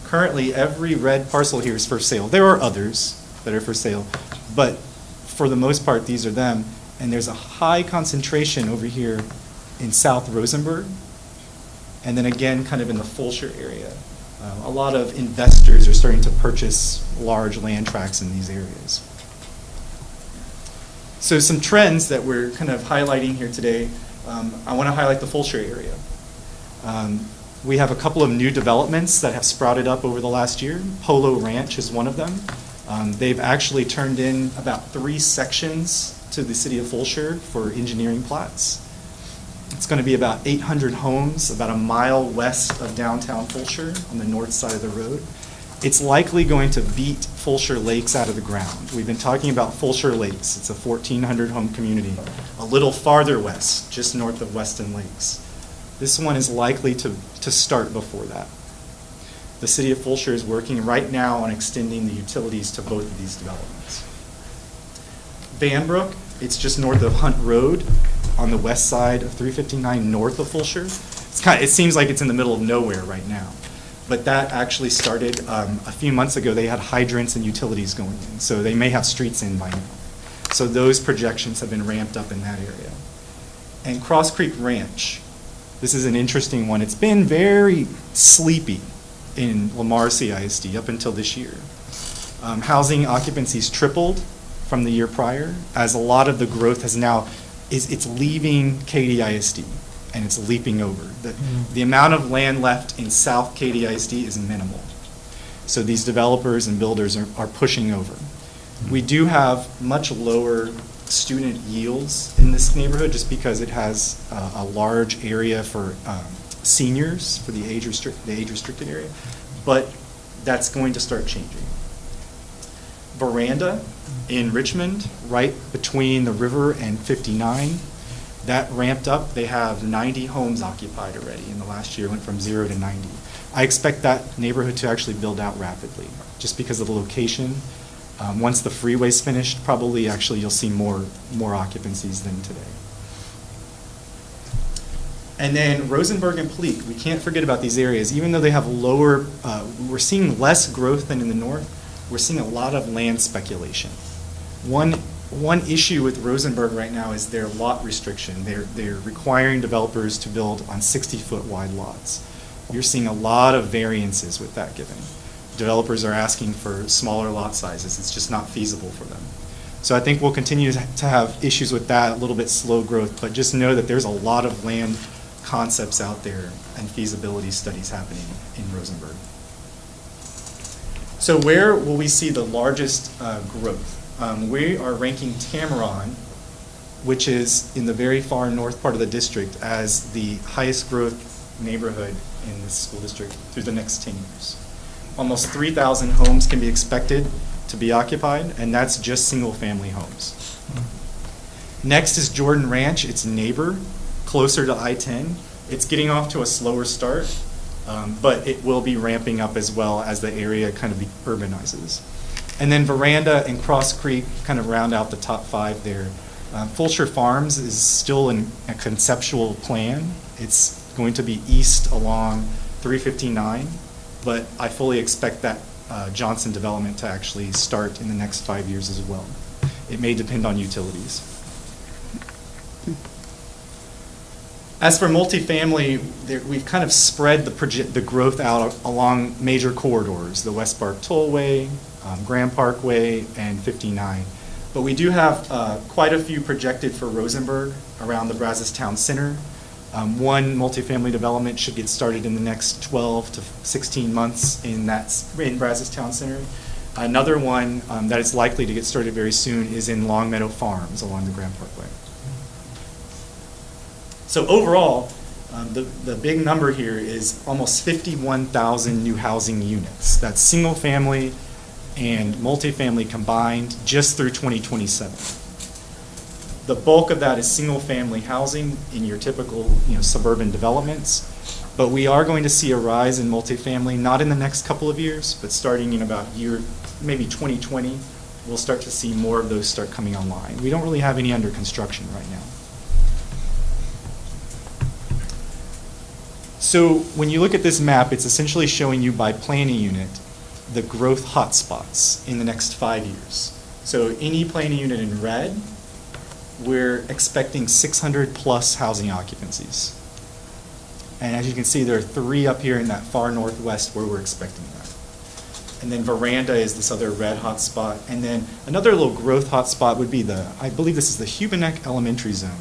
Speaker 18: Currently, every red parcel here is for sale. There are others that are for sale, but for the most part, these are them. And there's a high concentration over here in South Rosenberg, and then again, kind of in the Fulshire area. A lot of investors are starting to purchase large land tracts in these areas. So some trends that we're kind of highlighting here today, I want to highlight the Fulshire area. We have a couple of new developments that have sprouted up over the last year. Polo Ranch is one of them. They've actually turned in about 3 sections to the city of Fulshire for engineering plats. It's going to be about 800 homes, about a mile west of downtown Fulshire on the north side of the road. It's likely going to beat Fulshire Lakes out of the ground. We've been talking about Fulshire Lakes. It's a 1,400 home community, a little farther west, just north of Weston Lakes. This one is likely to start before that. The city of Fulshire is working right now on extending the utilities to both of these developments. Vanbrook, it's just north of Hunt Road on the west side of 359 north of Fulshire. It seems like it's in the middle of nowhere right now. But that actually started a few months ago. They had hydrants and utilities going in, so they may have streets in by now. So those projections have been ramped up in that area. And Cross Creek Ranch, this is an interesting one. It's been very sleepy in Lamar CISD up until this year. Housing occupancies tripled from the year prior, as a lot of the growth has now, it's leaving KDISD and it's leaping over. The amount of land left in South KDISD is minimal. So these developers and builders are pushing over. We do have much lower student yields in this neighborhood just because it has a large area for seniors, for the age-restricted area, but that's going to start changing. Veranda in Richmond, right between the river and 59, that ramped up. They have 90 homes occupied already in the last year, went from 0 to 90. I expect that neighborhood to actually build out rapidly just because of the location. Once the freeway's finished, probably actually you'll see more occupancies than today. And then Rosenberg and Pleak, we can't forget about these areas. Even though they have lower, we're seeing less growth than in the north, we're seeing a lot of land speculation. One issue with Rosenberg right now is their lot restriction. They're requiring developers to build on 60-foot wide lots. You're seeing a lot of variances with that given. Developers are asking for smaller lot sizes. It's just not feasible for them. So I think we'll continue to have issues with that, a little bit slow growth, but just know that there's a lot of land concepts out there and feasibility studies happening in Rosenberg. So where will we see the largest growth? We are ranking Tamaron, which is in the very far north part of the district, as the highest growth neighborhood in this school district through the next 10 years. Almost 3,000 homes can be expected to be occupied, and that's just single-family homes. Next is Jordan Ranch, its neighbor, closer to I-10. It's getting off to a slower start, but it will be ramping up as well as the area kind of urbanizes. And then Veranda and Cross Creek kind of round out the top 5 there. Fulshire Farms is still in a conceptual plan. It's going to be east along 359, but I fully expect that Johnson development to actually start in the next 5 years as well. It may depend on utilities. As for multifamily, we've kind of spread the growth out along major corridors, the West Park Tollway, Grand Parkway, and 59. But we do have quite a few projected for Rosenberg around the Brazos Town Center. One multifamily development should get started in the next 12 to 16 months in Brazos Town Center. Another one that is likely to get started very soon is in Long Meadow Farms along the Grand Parkway. So overall, the big number here is almost 51,000 new housing units. That's single family and multifamily combined just through 2027. The bulk of that is single family housing in your typical suburban developments, but we are going to see a rise in multifamily, not in the next couple of years, but starting in about maybe 2020, we'll start to see more of those start coming online. We don't really have any under construction right now. So when you look at this map, it's essentially showing you by planning unit the growth hotspots in the next 5 years. So any planning unit in red, we're expecting 600 plus housing occupancies. And as you can see, there are 3 up here in that far northwest where we're expecting that. And then Veranda is this other red hotspot. And then another little growth hotspot would be I believe this is the Hubenek Elementary Zone.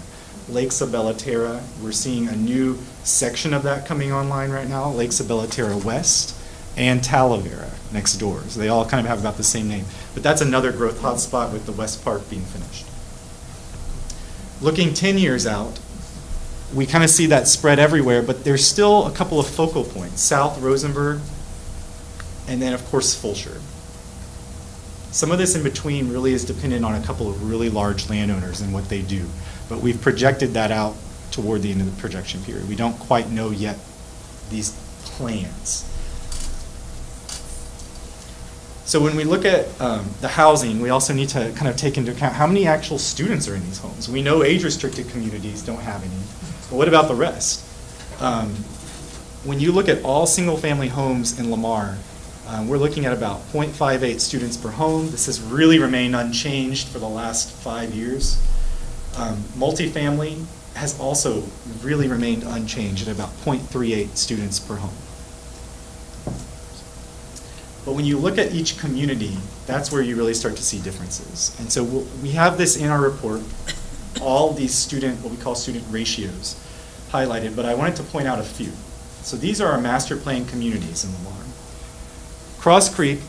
Speaker 18: Lake Sabella Terra, we're seeing a new section of that coming online right now, Lake Sabella Terra West and Talavera next door. So they all kind of have about the same name. But that's another growth hotspot with the West Park being finished. Looking 10 years out, we kind of see that spread everywhere, but there's still a couple of focal points. South Rosenberg, and then of course Fulshire. Some of this in between really is dependent on a couple of really large landowners and what they do. But we've projected that out toward the end of the projection period. We don't quite know yet these plans. So when we look at the housing, we also need to kind of take into account how many actual students are in these homes. We know age-restricted communities don't have any, but what about the rest? When you look at all single-family homes in Lamar, we're looking at about 0.58 students per home. This has really remained unchanged for the last 5 years. Multifamily has also really remained unchanged at about 0.38 students per home. But when you look at each community, that's where you really start to see differences. And so we have this in our report, all these what we call student ratios highlighted, but I wanted to point out a few. So these are our master plan communities in Lamar. Cross Creek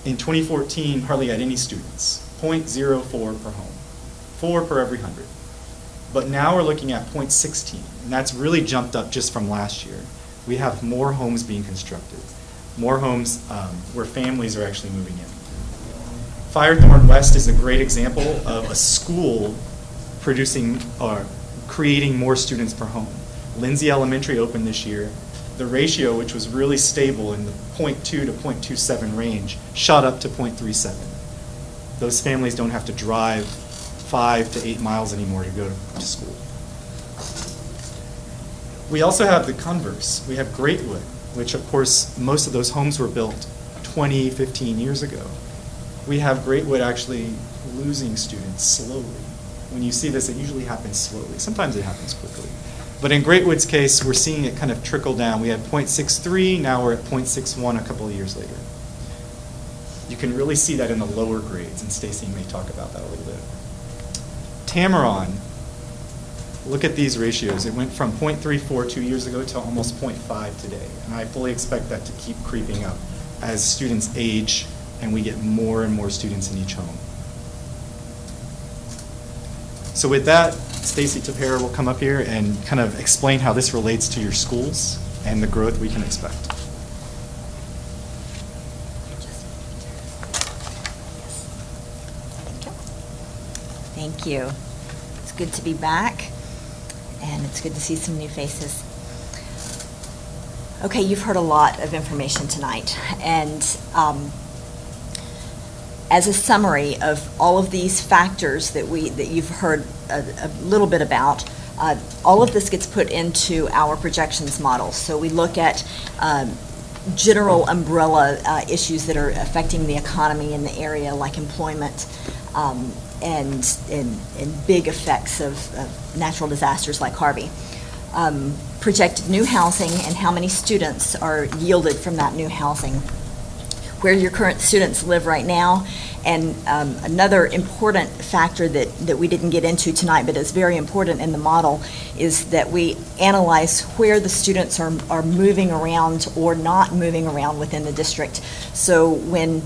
Speaker 18: in 2014 hardly had any students, 0.04 per home, 4 per every 100. But now we're looking at 0.16, and that's really jumped up just from last year. We have more homes being constructed, more homes where families are actually moving in. Firethorn West is a great example of a school producing or creating more students per home. Lindsay Elementary opened this year. The ratio, which was really stable in the 0.2 to 0.27 range, shot up to 0.37. Those families don't have to drive 5 to 8 miles anymore to go to school. We also have the converse. We have Greatwood, which of course most of those homes were built 20, 15 years ago. We have Greatwood actually losing students slowly. When you see this, it usually happens slowly. Sometimes it happens quickly. But in Greatwood's case, we're seeing it kind of trickle down. We had 0.63, now we're at 0.61 a couple of years later. You can really see that in the lower grades, and Stacy may talk about that a little bit. Tamaron, look at these ratios. It went from 0.34 2 years ago to almost 0.5 today. And I fully expect that to keep creeping up as students age and we get more and more students in each home. So with that, Stacy Tapera will come up here and kind of explain how this relates to your schools and the growth we can expect.
Speaker 19: Thank you. It's good to be back, and it's good to see some new faces. Okay, you've heard a lot of information tonight, and as a summary of all of these factors that you've heard a little bit about, all of this gets put into our projections model. So we look at general umbrella issues that are affecting the economy in the area, like employment, and big effects of natural disasters like Harvey. Projected new housing and how many students are yielded from that new housing, where your current students live right now. And another important factor that we didn't get into tonight, but is very important in the model, is that we analyze where the students are moving around or not moving around within the district. So when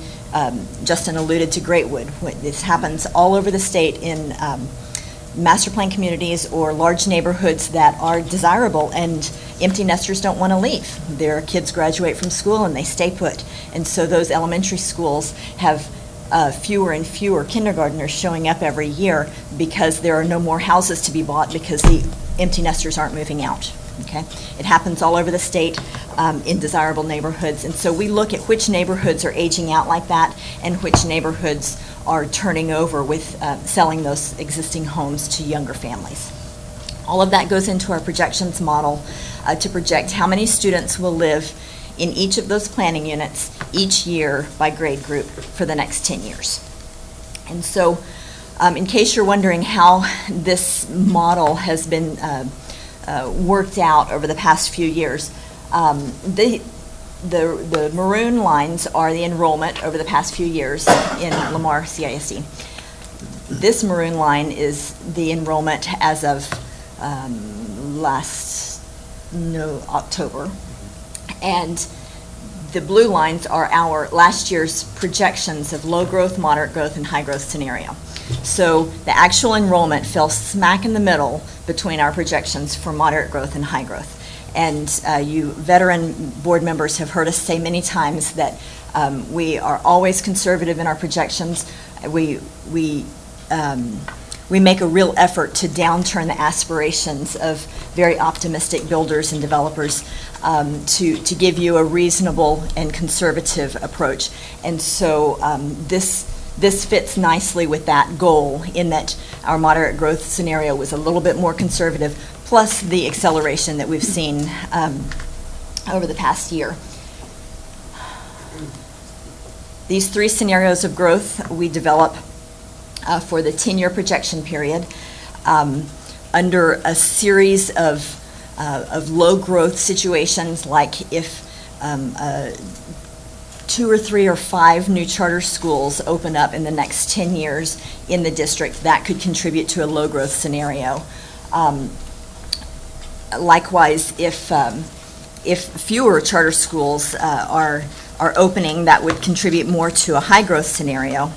Speaker 19: Justin alluded to Greatwood, this happens all over the state in master plan communities or large neighborhoods that are desirable, and empty nesters don't want to leave. Their kids graduate from school and they stay put. And so those elementary schools have fewer and fewer kindergartners showing up every year because there are no more houses to be bought because the empty nesters aren't moving out. Okay, it happens all over the state in desirable neighborhoods, and so we look at which neighborhoods are aging out like that and which neighborhoods are turning over with selling those existing homes to younger families. All of that goes into our projections model. to project how many students will live in each of those planning units each year by grade group for the next 10 years. And so, in case you're wondering how this model has been worked out over the past few years, the maroon lines are the enrollment over the past few years in Lamar CISD. This maroon line is the enrollment as of October. And the blue lines are our last year's projections of low growth, moderate growth, and high growth scenario. So the actual enrollment fell smack in the middle between our projections for moderate growth and high growth. And you veteran board members have heard us say many times that we are always conservative in our projections. We make a real effort to downturn the aspirations of very optimistic builders and developers to give you a reasonable and conservative approach. And so this fits nicely with that goal in that our moderate growth scenario was a little bit more conservative, plus the acceleration that we've seen over the past year. These three scenarios of growth we develop for the 10-year projection period under a series of low growth situations, like if 2 or 3 or 5 new charter schools open up in the next 10 years in the district, that could contribute to a low growth scenario. Likewise, if fewer charter schools are opening, that would contribute more to a high growth scenario.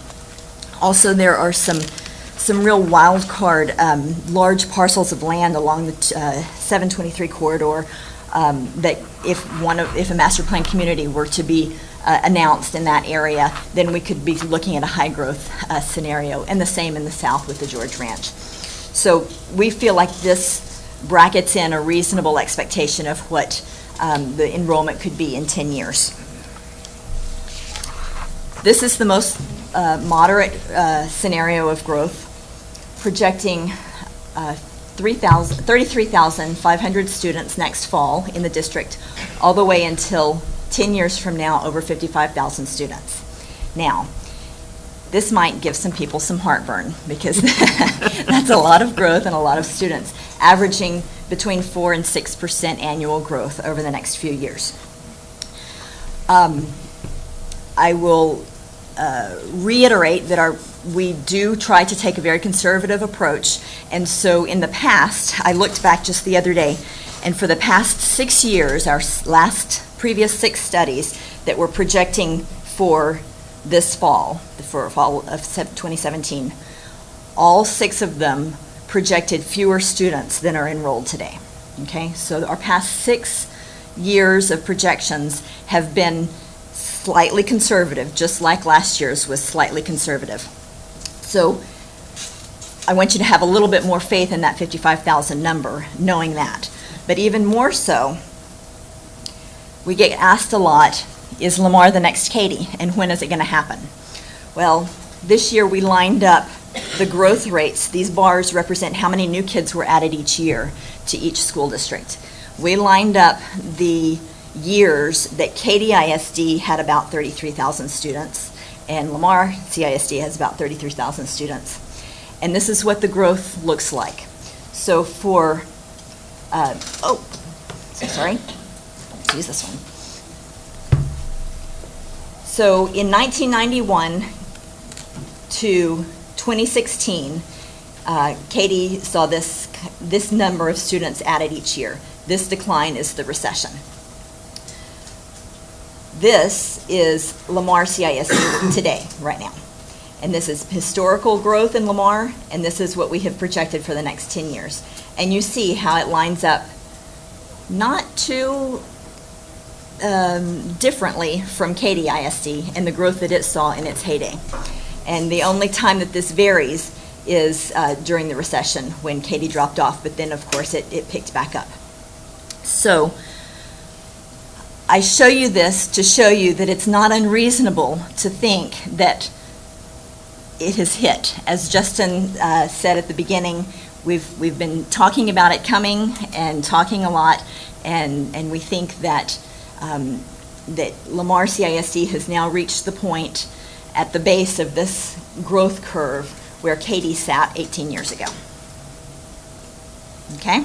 Speaker 19: Also, there are some real wild card large parcels of land along the 723 corridor that if a master plan community were to be announced in that area, then we could be looking at a high growth scenario, and the same in the south with the George Ranch. So we feel like this brackets in a reasonable expectation of what the enrollment could be in 10 years. This is the most moderate scenario of growth, projecting 33,500 students next fall in the district, all the way until 10 years from now, over 55,000 students. Now, this might give some people some heartburn because that's a lot of growth and a lot of students, averaging between 4% and 6% annual growth over the next few years. I will reiterate that we do try to take a very conservative approach, and so in the past, I looked back just the other day, and for the past 6 years, our previous 6 studies that we're projecting for this fall, for fall of 2017, all 6 of them projected fewer students than are enrolled today. Okay, so our past 6 years of projections have been slightly conservative, just like last year's was slightly conservative. So I want you to have a little bit more faith in that 55,000 number, knowing that. But even more so, we get asked a lot, is Lamar the next Katy, and when is it going to happen? Well, this year we lined up the growth rates. These bars represent how many new kids were added each year to each school district. We lined up the years that Katy ISD had about 33,000 students, and Lamar CISD has about 33,000 students. And this is what the growth looks like. So for, sorry, let's use this one. So in 1991 to 2016, Katy saw this number of students added each year. This decline is the recession. This is Lamar CISD today, right now. And this is historical growth in Lamar, and this is what we have projected for the next 10 years. And you see how it lines up not too differently from Katy ISD and the growth that it saw in its heyday. And the only time that this varies is during the recession when Katy dropped off, but then of course it picked back up. So I show you this to show you that it's not unreasonable to think that it has hit. As Justin said at the beginning, We've been talking about it coming and talking a lot, and we think that that Lamar CISD has now reached the point at the base of this growth curve where Katy sat 18 years ago. Okay?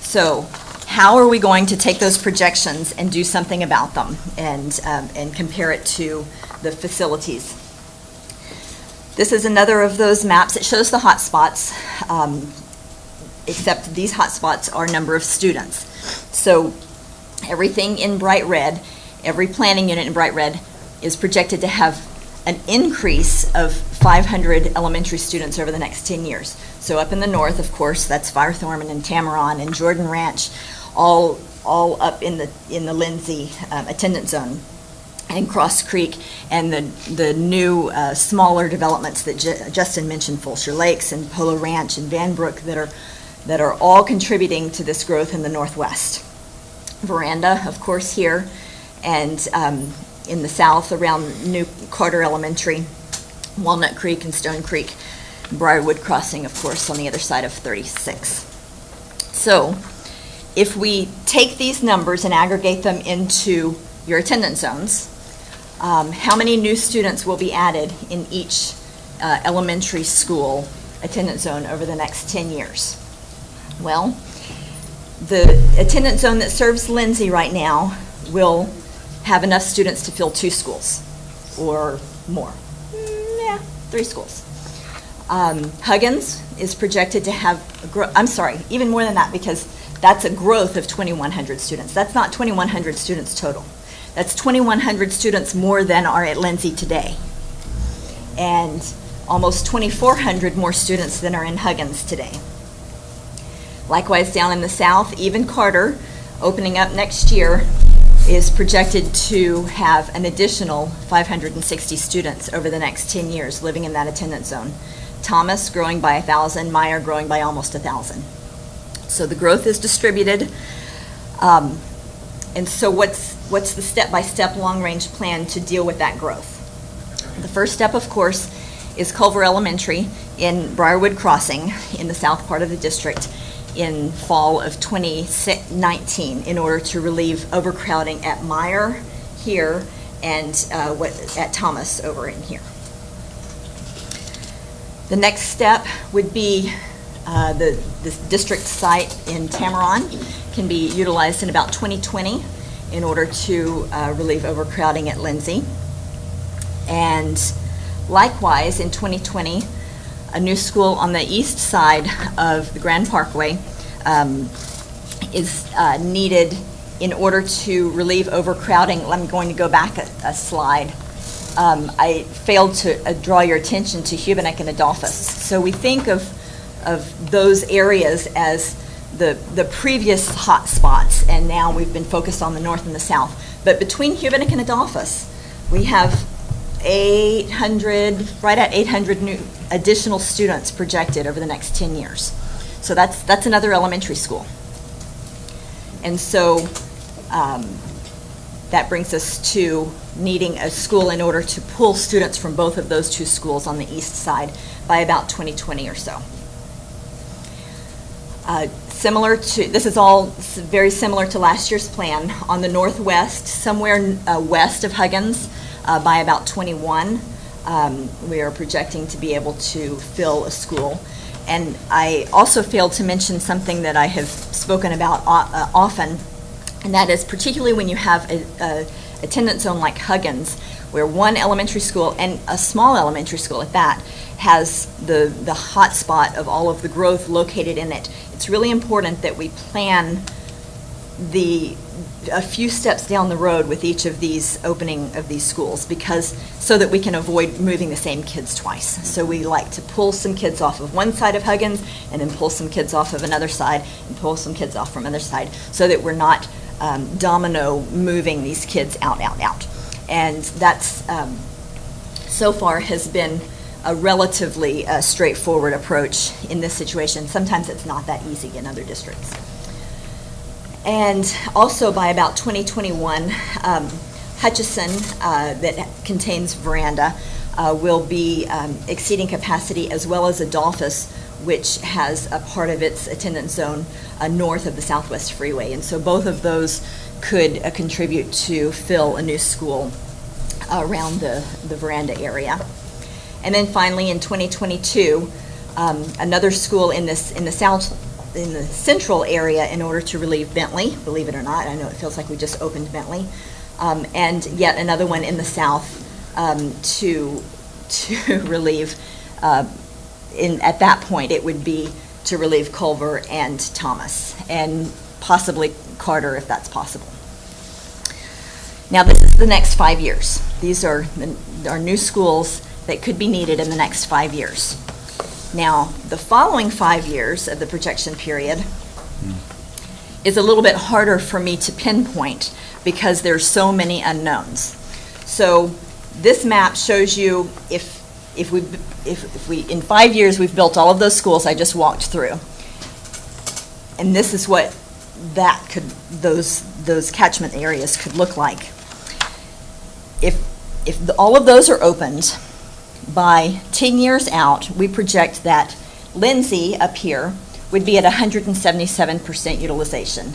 Speaker 19: So how are we going to take those projections and do something about them and compare it to the facilities? This is another of those maps. It shows the hot spots, except these hot spots are number of students. So everything in bright red, every planning unit in bright red is projected to have an increase of 500 elementary students over the next 10 years. So up in the north, of course, that's Firethorn and Tamaron and Jordan Ranch, all up in the Lindsay attendance zone, and Cross Creek, and the new smaller developments that Justin mentioned, Fulshire Lakes and Polo Ranch and Van Brook, that are all contributing to this growth in the northwest. Veranda, of course, here, and in the south around New Carter Elementary, Walnut Creek and Stone Creek, Briarwood Crossing, of course, on the other side of 36. So if we take these numbers and aggregate them into your attendance zones, how many new students will be added in each elementary school attendance zone over the next 10 years? Well, the attendance zone that serves Lindsay right now will have enough students to fill 2 schools or more. 3 schools. Huggins is projected to have, even more than that, because that's a growth of 2,100 students. That's not 2,100 students total. That's 2,100 students more than are at Lindsay today. And almost 2,400 more students than are in Huggins today. Likewise, down in the south, even Carter, opening up next year, is projected to have an additional 560 students over the next 10 years living in that attendance zone. Thomas growing by 1,000, Meyer growing by almost 1,000. So the growth is distributed. And so what's the step-by-step long-range plan to deal with that growth? The first step, of course, is Culver Elementary in Briarwood Crossing in the south part of the district in fall of 2019 in order to relieve overcrowding at Meyer here and at Thomas over in here. The next step would be the district site in Tamaron can be utilized in about 2020 in order to relieve overcrowding at Lindsay. And likewise, in 2020, a new school on the east side of the Grand Parkway is needed in order to relieve overcrowding. I'm going to go back a slide. I failed to draw your attention to Hubenek and Adolphus. So we think of those areas as the previous hot spots, and now we've been focused on the north and the south. But between Hubenek and Adolphus, we have 800, right at 800 new additional students projected over the next 10 years. So that's another elementary school. And so that brings us to needing a school in order to pull students from both of those 2 schools on the east side by about 2020 or so. This is all very similar to last year's plan. On the northwest, somewhere west of Huggins, by about 21, we are projecting to be able to fill a school. And I also failed to mention something that I have spoken about often, and that is particularly when you have a attendance zone like Huggins, where one elementary school, and a small elementary school at that, has the hot spot of all of the growth located in it. It's really important that we plan a few steps down the road with each of these opening of these schools, because so that we can avoid moving the same kids twice. So we like to pull some kids off of one side of Huggins and then pull some kids off of another side and pull some kids off from another side, so that we're not domino moving these kids out. And that's so far has been a relatively straightforward approach in this situation. Sometimes it's not that easy in other districts. And also by about 2021, Hutchison, that contains Veranda, will be exceeding capacity, as well as Adolphus which has a part of its attendance zone north of the Southwest Freeway. And so both of those could contribute to fill a new school around the Veranda area. And then finally, in 2022, another school in the central area in order to relieve Bentley, believe it or not. I know it feels like we just opened Bentley. And yet another one in the south to relieve, at that point, it would be to relieve Culver and Thomas, and possibly Carter if that's possible. Now, this is the next 5 years. These are new schools that could be needed in the next 5 years. Now, the following 5 years of the projection period is a little bit harder for me to pinpoint because there's so many unknowns. So this map shows you if we in 5 years we've built all of those schools I just walked through, and this is what those catchment areas could look like. If all of those are opened by 10 years out, we project that Lindsay up here would be at 177% utilization.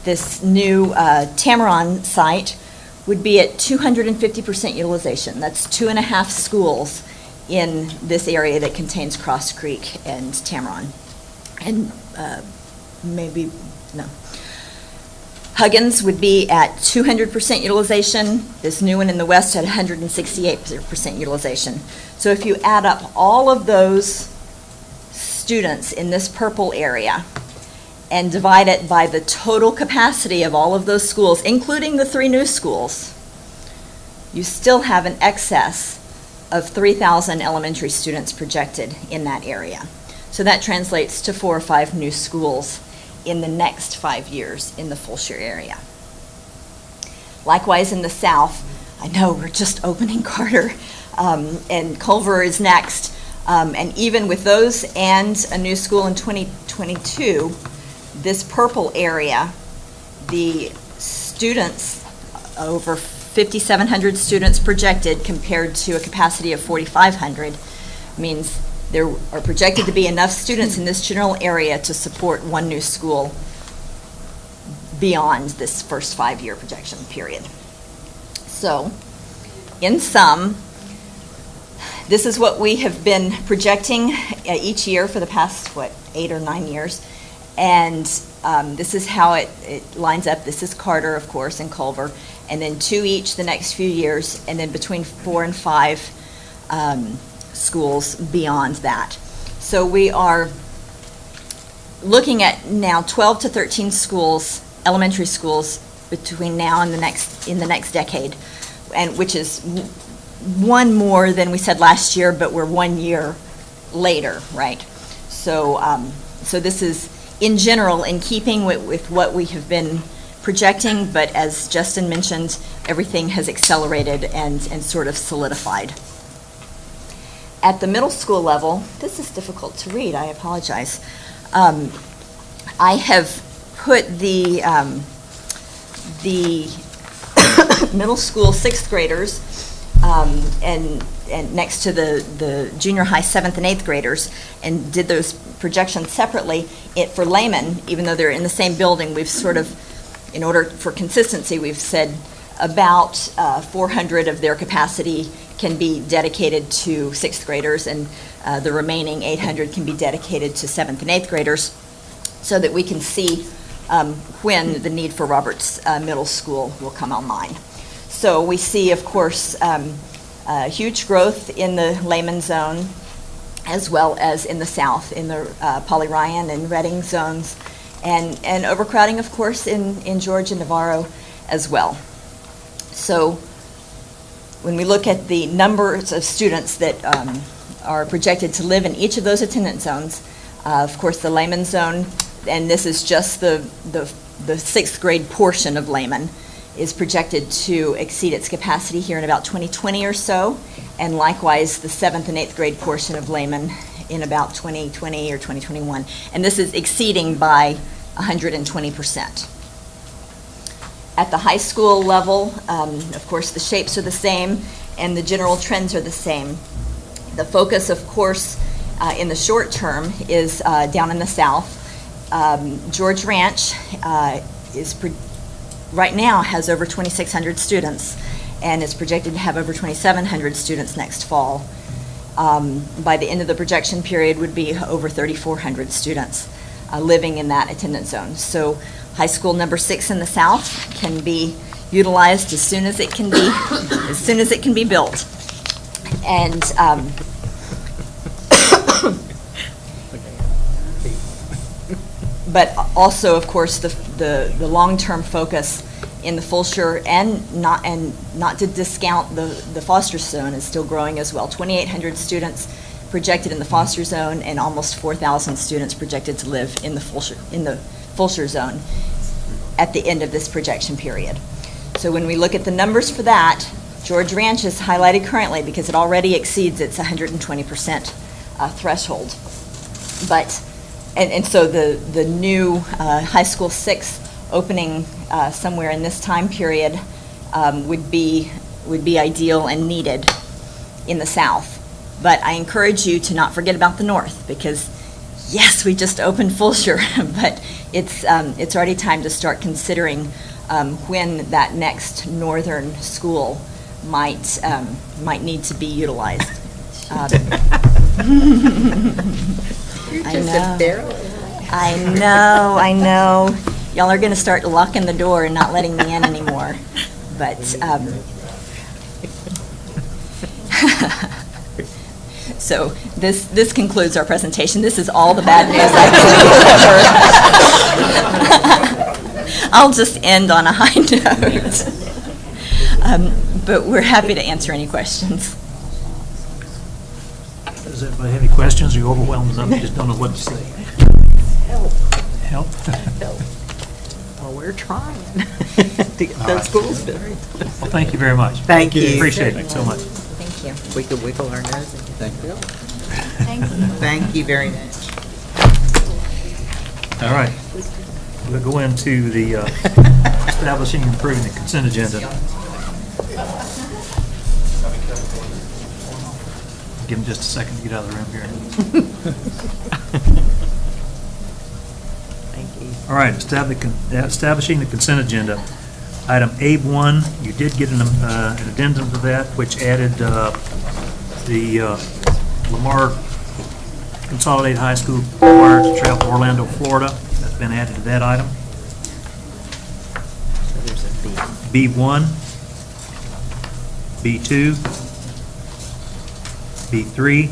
Speaker 19: This new Tamaron site would be at 250% utilization. That's 2.5 schools in this area that contains Cross Creek and Tamaron. And Huggins would be at 200% utilization. This new one in the west at 168% utilization. So if you add up all of those students in this purple area and divide it by the total capacity of all of those schools, including the 3 new schools, you still have an excess of 3,000 elementary students projected in that area. So that translates to 4 or 5 new schools in the next 5 years in the Fulshire area. Likewise in the south, I know we're just opening Carter, and Culver is next, and even with those and a new school in 2022, this purple area, the students, over 5,700 students projected compared to a capacity of 4,500, means there are projected to be enough students in this general area to support 1 new school beyond this first 5-year projection period. So, in sum, this is what we have been projecting each year for the past, 8 or 9 years. And this is how it lines up. This is Carter, of course, and Culver. And then 2 each the next few years. And then between 4 and 5 schools beyond that. So we are looking at now 12 to 13 schools, elementary schools, between now and in the next decade, and which is 1 more than we said last year, but we're 1 year later, right? So so this is in general in keeping with what we have been projecting, but as Justin mentioned, everything has accelerated and sort of solidified. At the middle school level, this is difficult to read, I apologize. I have put the middle school 6th graders and next to the junior high 7th and 8th graders, and did those projections separately. For Lehman, even though they're in the same building, we've sort of, in order for consistency, we've said about 400 of their capacity can be dedicated to 6th graders, and the remaining 800 can be dedicated to 7th and 8th graders, so that we can see when the need for Roberts Middle School will come online. So we see, of course, huge growth in the Lehman zone, as well as in the south, in the Polly Ryan and Reading zones, and overcrowding, of course, in George and Navarro as well. So when we look at the numbers of students that are projected to live in each of those attendance zones, of course, the Lehman zone, and this is just the 6th grade portion of Lehman, is projected to exceed its capacity here in about 2020 or so, and likewise the 7th and 8th grade portion of Lehman in about 2020 or 2021. And this is exceeding by 120%. At the high school level, of course, the shapes are the same and the general trends are the same. The focus, of course, in the short term is down in the south. George Ranch right now has over 2,600 students and is projected to have over 2,700 students next fall. By the end of the projection period would be over 3,400 students living in that attendance zone. So high school number 6 in the south can be utilized as soon as it can be built. And but also, of course, the long-term focus in the Fulshear and not to discount the foster zone is still growing as well. 2,800 students projected in the foster zone and almost 4,000 students projected to live in the Fulshear zone at the end of this projection period. So when we look at the numbers for that, George Ranch is highlighted currently because it already exceeds its 120% threshold. But and so the new high school 6 opening somewhere in this time period would be ideal and needed in the south. But I encourage you to not forget about the north, because yes, we just opened Fulshear, but it's already time to start considering when that next northern school might need to be utilized. I know. Y'all are going to start locking the door and not letting me in anymore. But so this concludes our presentation. This is all the bad news I can deliver. I'll just end on a high note. But we're happy to answer any questions.
Speaker 1: Does everybody have any questions? Are you overwhelmed enough you just don't know what to say? Help.
Speaker 15: Well, we're trying to get those schools built.
Speaker 1: Well, thank you very much.
Speaker 15: Thank you.
Speaker 1: Appreciate it so much.
Speaker 19: Thank you.
Speaker 15: We could wiggle our nose and get that built.
Speaker 19: Thank you.
Speaker 15: Thank you very much.
Speaker 1: All right. We'll go into the establishing and approving the consent agenda. Give him just a second to get out of the room here.
Speaker 15: Thank you.
Speaker 1: All right, establishing the consent agenda. Item A1, you did get an addendum to that, which added the Lamar Consolidated High School required to travel to Orlando, Florida. That's been added to that item.
Speaker 15: So there's a B.
Speaker 1: B1, B2, B3,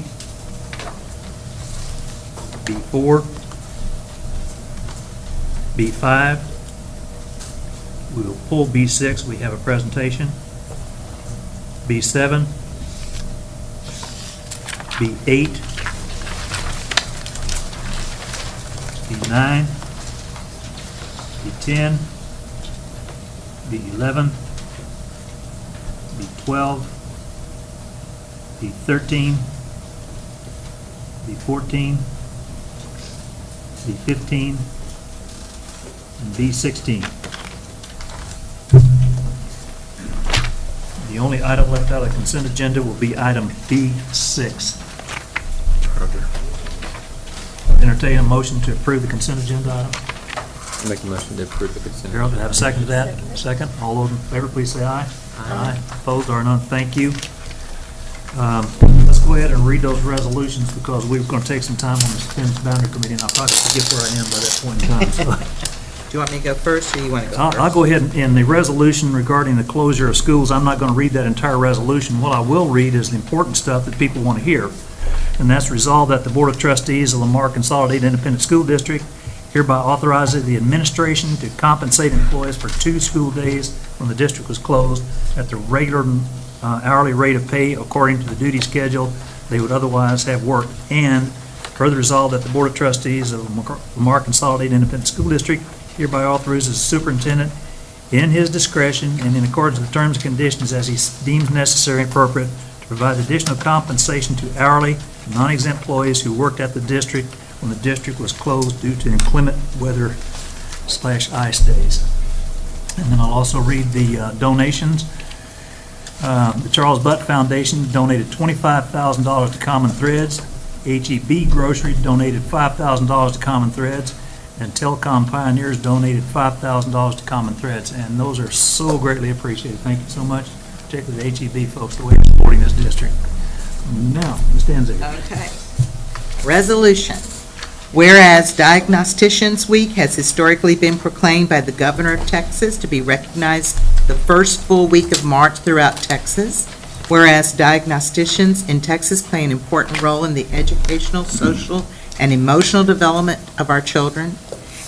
Speaker 1: B4, B5. We will pull B6. We have a presentation. B7, B8, B9, B10, B11, B12, B13, B14, B15, and B16. The only item left out of the consent agenda will be item B6. Entertain a motion to approve the consent agenda item.
Speaker 14: Make a motion to approve the consent.
Speaker 1: Harold, do I have a second to that? Second. All those in favor, please say aye. Aye. Opposed, or none, thank you. Let's go ahead and read those resolutions, because we're going to take some time on the Superintendent's Boundary Committee, and I'll probably forget where I am by that point in time. So,
Speaker 15: Do you want me to go first, or you want to go first?
Speaker 1: I'll go ahead. In the resolution regarding the closure of schools, I'm not going to read that entire resolution. What I will read is the important stuff that people want to hear. And that's resolved that the Board of Trustees of Lamar Consolidated Independent School District hereby authorizes the administration to compensate employees for 2 school days when the district was closed at the regular hourly rate of pay according to the duty schedule they would otherwise have worked. And further resolved that the Board of Trustees of Lamar Consolidated Independent School District hereby authorizes the superintendent in his discretion and in accordance with the terms and conditions as he deems necessary and appropriate to provide additional compensation to hourly non-exempt employees who worked at the district when the district was closed due to inclement weather / ice days. And then I'll also read the donations. The Charles Butt Foundation donated $25,000 to Common Threads, H-E-B Grocery donated $5,000 to Common Threads, and Telecom Pioneers donated $5,000 to Common Threads, and those are so greatly appreciated. Thank you so much, particularly the H-E-B folks, the way you're supporting this district. Now, Ms. Danzig.
Speaker 15: Okay. Resolution. Whereas Diagnosticians Week has historically been proclaimed by the Governor of Texas to be recognized the first full week of March throughout Texas. Whereas diagnosticians in Texas play an important role in the educational, social, and emotional development of our children.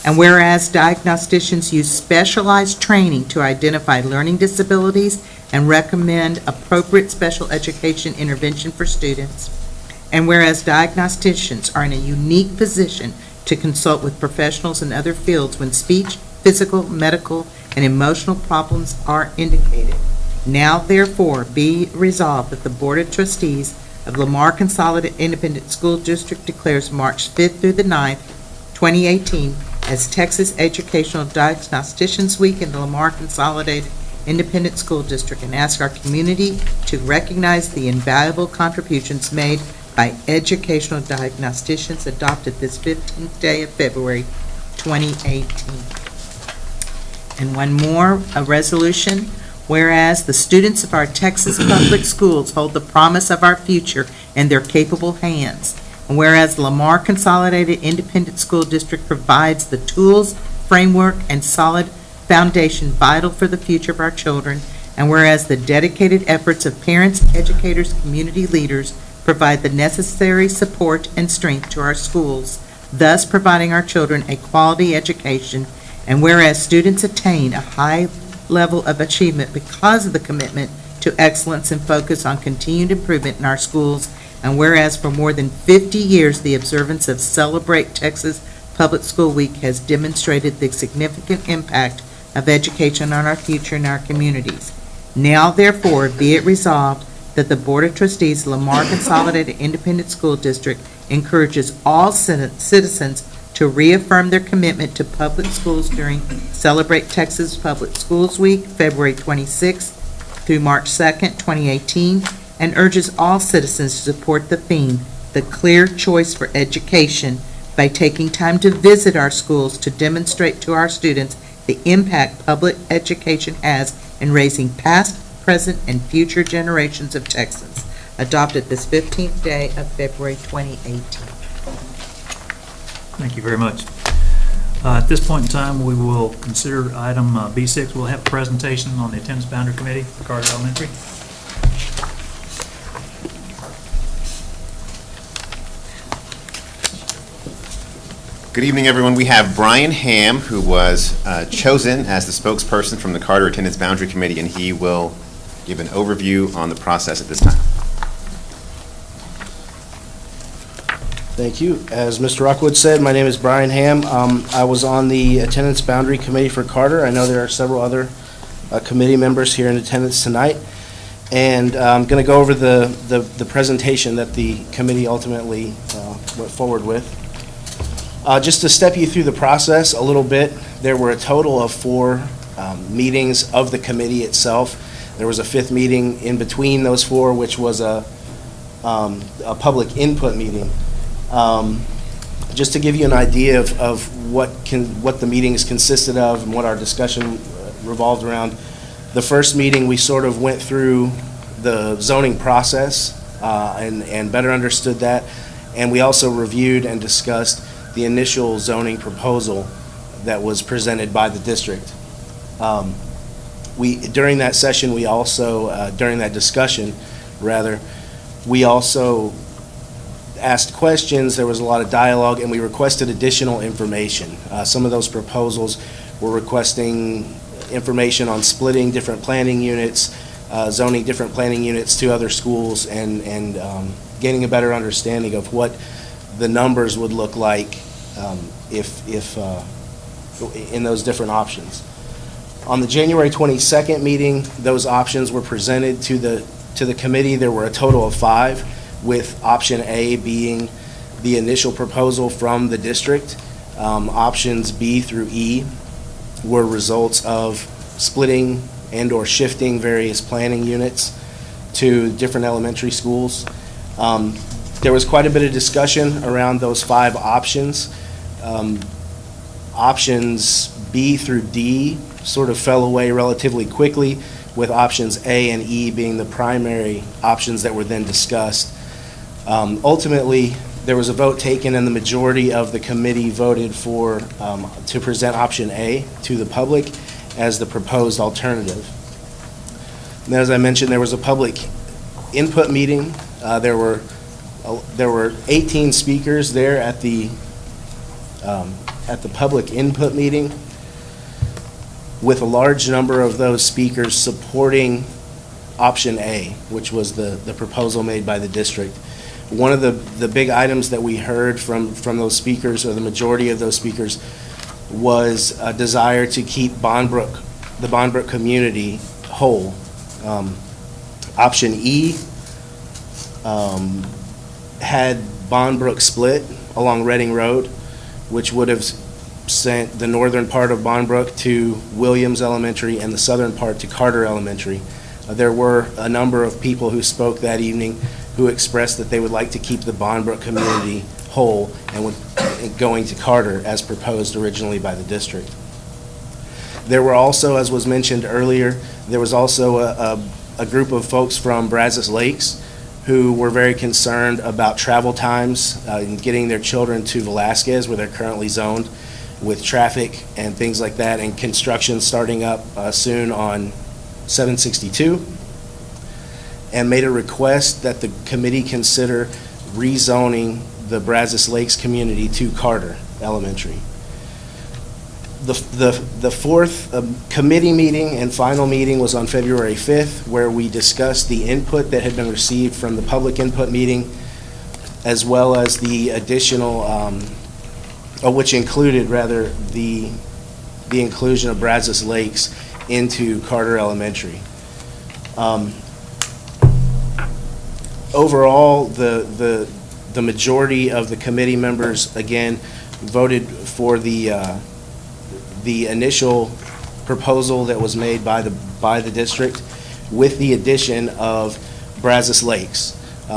Speaker 15: And whereas diagnosticians use specialized training to identify learning disabilities and recommend appropriate special education intervention for students. And whereas diagnosticians are in a unique position to consult with professionals in other fields when speech, physical, medical, and emotional problems are indicated. Now therefore be resolved that the Board of Trustees of Lamar Consolidated Independent School District declares March 5th through the 9th, 2018 as Texas Educational Diagnosticians Week in the Lamar Consolidated Independent School District, and ask our community to recognize the invaluable contributions made by educational diagnosticians, adopted this 15th day of February 2018. And one more, a resolution. Whereas the students of our Texas public schools hold the promise of our future in their capable hands. And whereas Lamar Consolidated Independent School District provides the tools, framework, and solid foundation vital for the future of our children. And whereas the dedicated efforts of parents, educators, community leaders provide the necessary support and strength to our schools, thus providing our children a quality education. And whereas students attain a high level of achievement because of the commitment to excellence and focus on continued improvement in our schools, and whereas for more than 50 years the observance of Celebrate Texas Public School Week has demonstrated the significant impact of education on our future and our communities. Now therefore be it resolved that the Board of Trustees Lamar Consolidated Independent School District encourages all citizens to reaffirm their commitment to public schools during Celebrate Texas Public Schools Week, February 26th through March 2nd, 2018, and urges all citizens to support the theme, The Clear Choice for Education, by taking time to visit our schools to demonstrate to our students the impact public education has in raising past, present, and future generations of Texans. Adopted this 15th day of February 2018.
Speaker 1: Thank you very much. At this point in time, we will consider item B6. We'll have a presentation on the Attendance Boundary Committee for Carter Elementary.
Speaker 2: Good evening, everyone. We have Brian Ham, who was chosen as the spokesperson from the Carter Attendance Boundary Committee, and he will give an overview on the process at this time.
Speaker 20: Thank you. As Mr. Rockwood said, my name is Brian Ham. I was on the Attendance Boundary Committee for Carter. I know there are several other committee members here in attendance tonight. And I'm going to go over the presentation that the committee ultimately went forward with. Just to step you through the process a little bit, there were a total of 4 meetings of the committee itself. There was a 5th meeting in between those 4, which was a public input meeting. Just to give you an idea of what the meetings consisted of and what our discussion revolved around, the first meeting we sort of went through the zoning process and better understood that, and we also reviewed and discussed the initial zoning proposal that was presented by the district. During that session, we also, during that discussion, rather, we also asked questions, there was a lot of dialogue, and we requested additional information. Some of those proposals were requesting information on splitting different planning units, zoning different planning units to other schools, and gaining a better understanding of what the numbers would look like if in those different options. On the January 22nd meeting, those options were presented to the committee. There were a total of 5, with option A being the initial proposal from the district. Options B through E were results of splitting and or shifting various planning units to different elementary schools. There was quite a bit of discussion around those 5 options. Options B through D sort of fell away relatively quickly, with options A and E being the primary options that were then discussed. Ultimately, there was a vote taken, and the majority of the committee voted for to present option A to the public as the proposed alternative. And as I mentioned, there was a public input meeting. There were 18 speakers there at the public input meeting, with a large number of those speakers supporting option A, which was the proposal made by the district. One of the big items that we heard from those speakers, or the majority of those speakers, was a desire to keep the Bondbrook community whole. Option E had Bondbrook split along Reading Road, which would have sent the northern part of Bondbrook to Williams Elementary and the southern part to Carter Elementary. There were a number of people who spoke that evening who expressed that they would like to keep the Bondbrook community whole and going to Carter as proposed originally by the district. There were also, as was mentioned earlier, there was also a group of folks from Brazos Lakes who were very concerned about travel times in getting their children to Velasquez, where they're currently zoned, with traffic and things like that, and construction starting up soon on 762, and made a request that the committee consider rezoning the Brazos Lakes community to Carter Elementary. The fourth committee meeting and final meeting was on February 5th, where we discussed the input that had been received from the public input meeting, as well as the additional, which included rather the inclusion of Brazos Lakes into Carter Elementary. Overall, the majority of the committee members again voted for the initial proposal that was made by the district, with the addition of Brazos Lakes.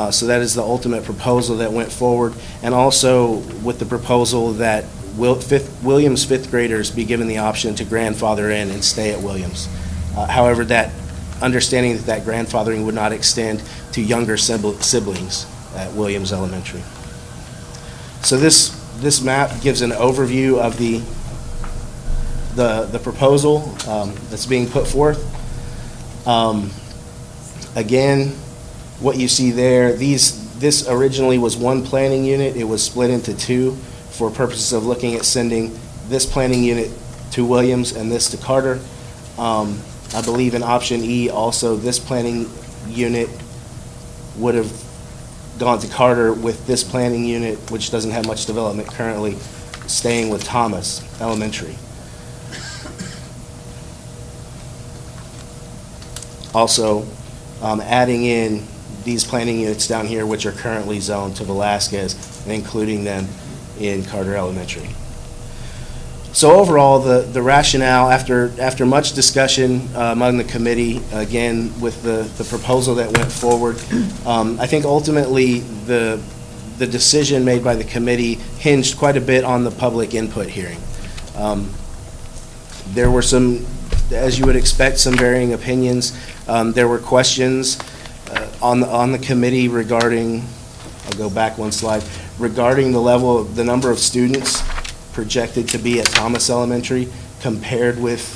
Speaker 20: So that is the ultimate proposal that went forward, and also with the proposal that Williams fifth graders be given the option to grandfather in and stay at Williams. However, that understanding that grandfathering would not extend to younger siblings at Williams Elementary. So this map gives an overview of the proposal that's being put forth. Again, what you see there, this originally was one planning unit. It was split into 2 for purposes of looking at sending this planning unit to Williams and this to Carter. I believe in option E also, this planning unit would have gone to Carter, with this planning unit, which doesn't have much development currently, staying with Thomas Elementary. Also, adding in these planning units down here, which are currently zoned to Velasquez, and including them in Carter Elementary. So overall, the rationale, after much discussion among the committee, again, with the proposal that went forward, I think ultimately the decision made by the committee hinged quite a bit on the public input hearing. There were some, as you would expect, some varying opinions. There were questions on the committee regarding, I'll go back one slide, regarding the number of students projected to be at Thomas Elementary compared with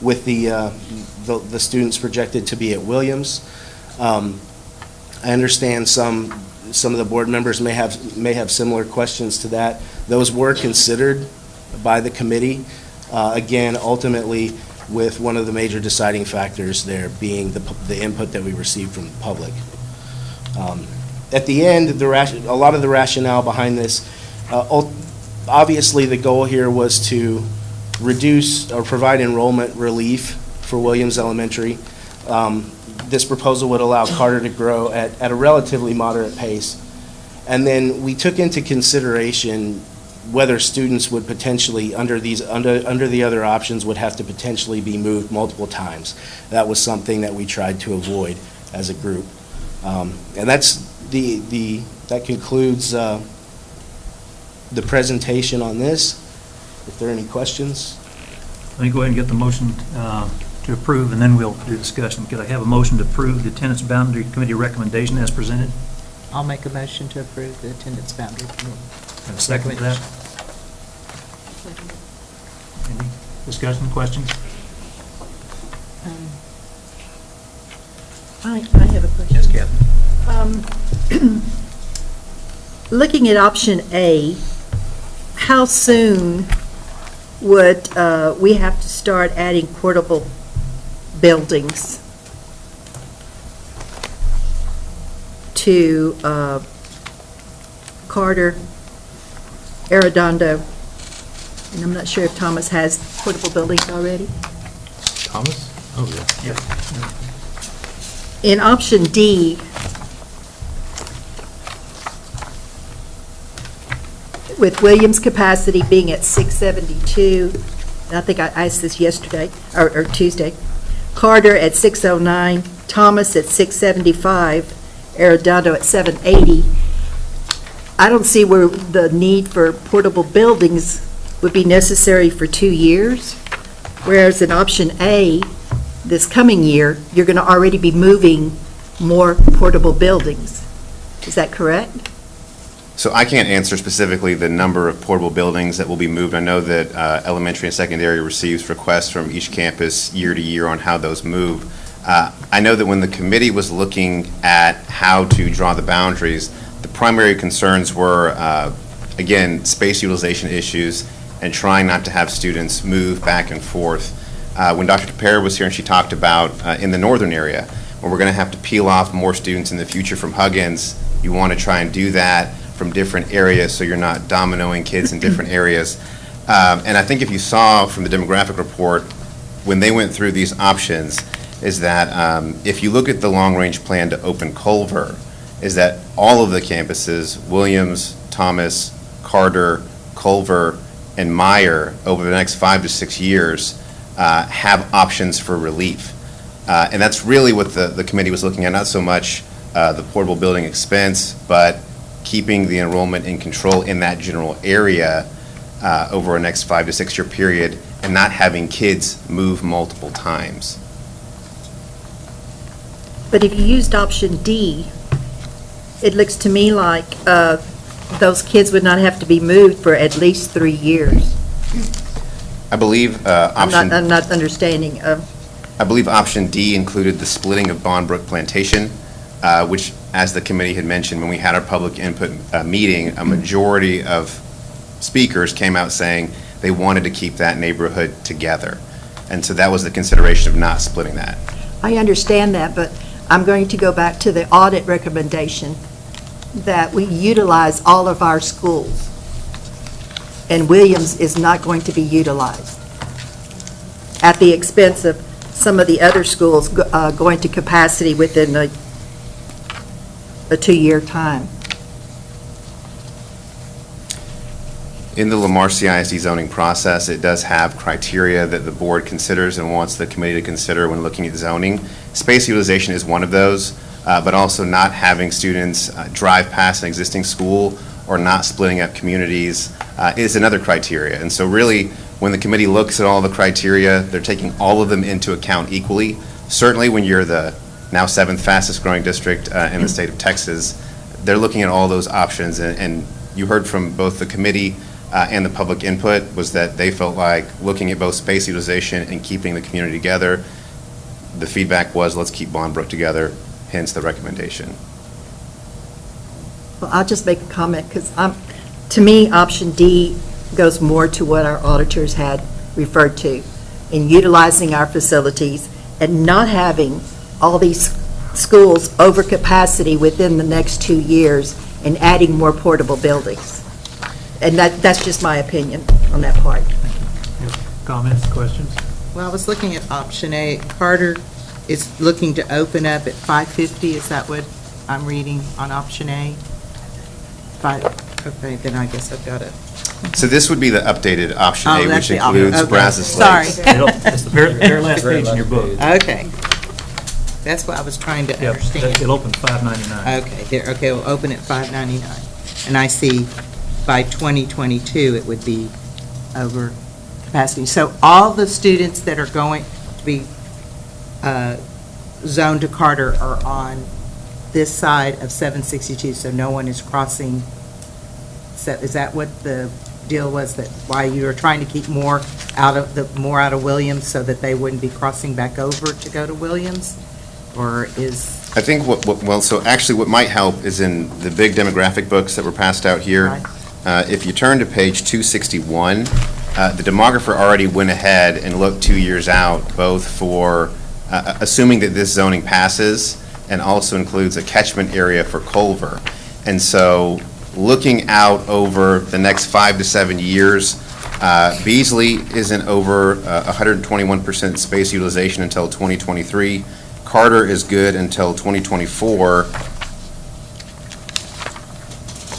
Speaker 20: the students projected to be at Williams. I understand some of the board members may have similar questions to that. Those were considered by the committee. Again, ultimately, with one of the major deciding factors there being the input that we received from the public. At the end, a lot of the rationale behind this, obviously the goal here was to reduce or provide enrollment relief for Williams Elementary. This proposal would allow Carter to grow at a relatively moderate pace. And then we took into consideration whether students would potentially, under the other options, would have to potentially be moved multiple times. That was something that we tried to avoid as a group. And that's that concludes the presentation on this. If there are any questions?
Speaker 1: Let me go ahead and get the motion to approve, and then we'll do discussion. Could I have a motion to approve the attendance boundary committee recommendation as presented?
Speaker 15: I'll make a motion to approve the attendance boundary committee.
Speaker 1: Have a second to that? Any discussion, questions?
Speaker 3: I have a question.
Speaker 1: Yes, Catherine.
Speaker 3: Looking at option A, how soon would we have to start adding portable buildings to Carter, Arredondo, and I'm not sure if Thomas has portable buildings already?
Speaker 21: Thomas? Oh, yeah.
Speaker 3: In option D, with Williams' capacity being at 672, and I think I asked this yesterday, or Tuesday, Carter at 609, Thomas at 675, Arredondo at 780, I don't see where the need for portable buildings would be necessary for 2 years, whereas in option A, this coming year, you're going to already be moving more portable buildings. Is that correct?
Speaker 22: So I can't answer specifically the number of portable buildings that will be moved. I know that elementary and secondary receives requests from each campus year to year on how those move. I know that when the committee was looking at how to draw the boundaries, the primary concerns were, again, space utilization issues and trying not to have students move back and forth. When Dr. DePere was here and she talked about in the northern area, where we're going to have to peel off more students in the future from Huggins, you want to try and do that from different areas so you're not dominoing kids in different areas. And I think if you saw from the demographic report, when they went through these options, is that if you look at the long-range plan to open Culver, is that all of the campuses, Williams, Thomas, Carter, Culver, and Meyer, over the next 5 to 6 years, have options for relief. And that's really what the committee was looking at, not so much the portable building expense, but keeping the enrollment in control in that general area over a next 5 to 6 year period and not having kids move multiple times.
Speaker 3: But if you used option D, it looks to me like those kids would not have to be moved for at least 3 years.
Speaker 22: I believe option...
Speaker 3: I'm not understanding.
Speaker 22: I believe option D included the splitting of Bondbrook Plantation, which, as the committee had mentioned, when we had our public input meeting, a majority of speakers came out saying they wanted to keep that neighborhood together. And so that was the consideration of not splitting that.
Speaker 3: I understand that, but I'm going to go back to the audit recommendation that we utilize all of our schools, and Williams is not going to be utilized at the expense of some of the other schools going to capacity within a 2-year time.
Speaker 22: In the Lamar CISD zoning process, it does have criteria that the board considers and wants the committee to consider when looking at zoning. Space utilization is one of those, but also not having students drive past an existing school or not splitting up communities is another criteria. And so really, when the committee looks at all the criteria, they're taking all of them into account equally. Certainly when you're the now 7th fastest growing district in the state of Texas, they're looking at all those options. And you heard from both the committee and the public input was that they felt like looking at both space utilization and keeping the community together, the feedback was let's keep Bondbrook together, hence the recommendation.
Speaker 3: Well, I'll just make a comment because to me, option D goes more to what our auditors had referred to in utilizing our facilities and not having all these schools over capacity within the next 2 years and adding more portable buildings. And that's just my opinion on that part.
Speaker 1: Comments, questions?
Speaker 15: Well, I was looking at option A. Carter is looking to open up at 550. Is that what I'm reading on option A? Okay, then I guess I've got it.
Speaker 22: So this would be the updated option A,
Speaker 15: that's
Speaker 22: which
Speaker 15: the option.
Speaker 22: includes
Speaker 15: Okay.
Speaker 22: Brazos
Speaker 15: Sorry.
Speaker 22: Lakes.
Speaker 1: It's the very last page in your book.
Speaker 15: Okay. That's what I was trying to
Speaker 1: Yep,
Speaker 15: understand.
Speaker 1: it'll open 599.
Speaker 15: Okay, there, okay, we'll open at 599. And I see by 2022, it would be over capacity. So all the students that are going to be zoned to Carter are on this side of 762, so no one is crossing. So is that what the deal was, that why you were trying to keep more out of Williams so that they wouldn't be crossing back over to go to Williams? Or is?
Speaker 22: I think so actually what might help is in the big demographic books that were passed out here. If you turn to page 261, the demographer already went ahead and looked 2 years out, both for, assuming that this zoning passes, and also includes a catchment area for Culver. And so looking out over the next 5 to 7 years, Beasley isn't over 121% space utilization until 2023. Carter is good until 2024.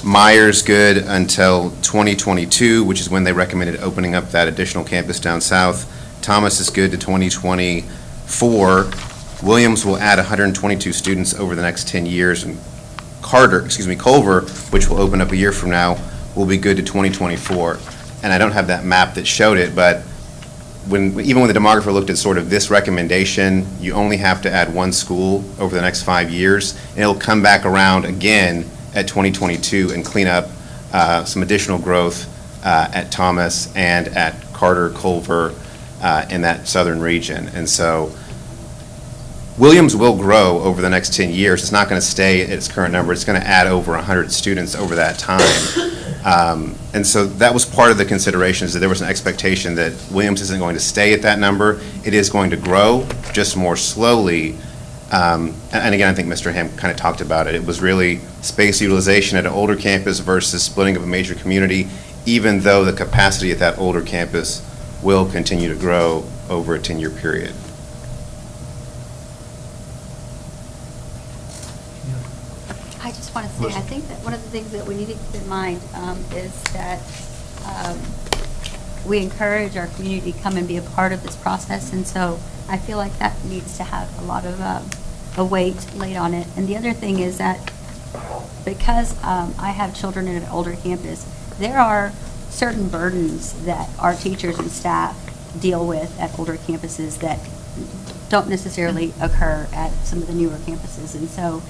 Speaker 22: Myers good until 2022, which is when they recommended opening up that additional campus down south. Thomas is good to 2024. Williams will add 122 students over the next 10 years, and Culver, which will open up a year from now, will be good to 2024. And I don't have that map that showed it, but even when the demographer looked at sort of this recommendation, you only have to add one school over the next 5 years, and it'll come back around again at 2022 and clean up some additional growth at Thomas and at Carter, Culver, in that southern region. And so Williams will grow over the next 10 years. It's not going to stay at its current number. It's going to add over 100 students over that time. And so that was part of the considerations, that there was an expectation that Williams isn't going to stay at that number. It is going to grow, just more slowly. And again, I think Mr. Ham kind of talked about it. It was really space utilization at an older campus versus splitting of a major community, even though the capacity at that older campus will continue to grow over a 10-year period.
Speaker 13: I just want to say, I think that one of the things that we need to keep in mind is that we encourage our community to come and be a part of this process, and so I feel like that needs to have a lot of a weight laid on it. And the other thing is that because I have children at an older campus, there are certain burdens that our teachers and staff deal with at older campuses that don't necessarily occur at some of the newer campuses. And so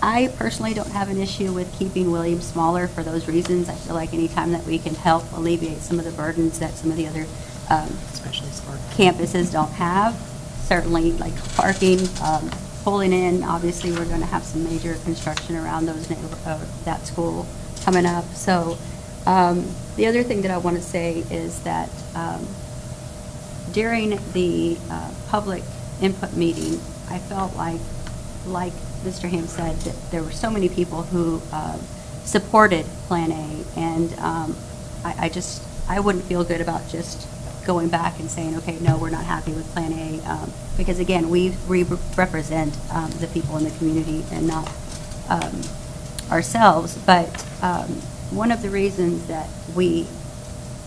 Speaker 13: I personally don't have an issue with keeping Williams smaller for those reasons. I feel like anytime that we can help alleviate some of the burdens that some of the other campuses don't have, certainly like parking, pulling in, obviously we're going to have some major construction around those that school coming up. So the other thing that I want to say is that during the public input meeting, I felt like Mr. Ham said, that there were so many people who supported Plan A, and I wouldn't feel good about just going back and saying, okay, no, we're not happy with Plan A, because again, we represent the people in the community and not ourselves. But one of the reasons that we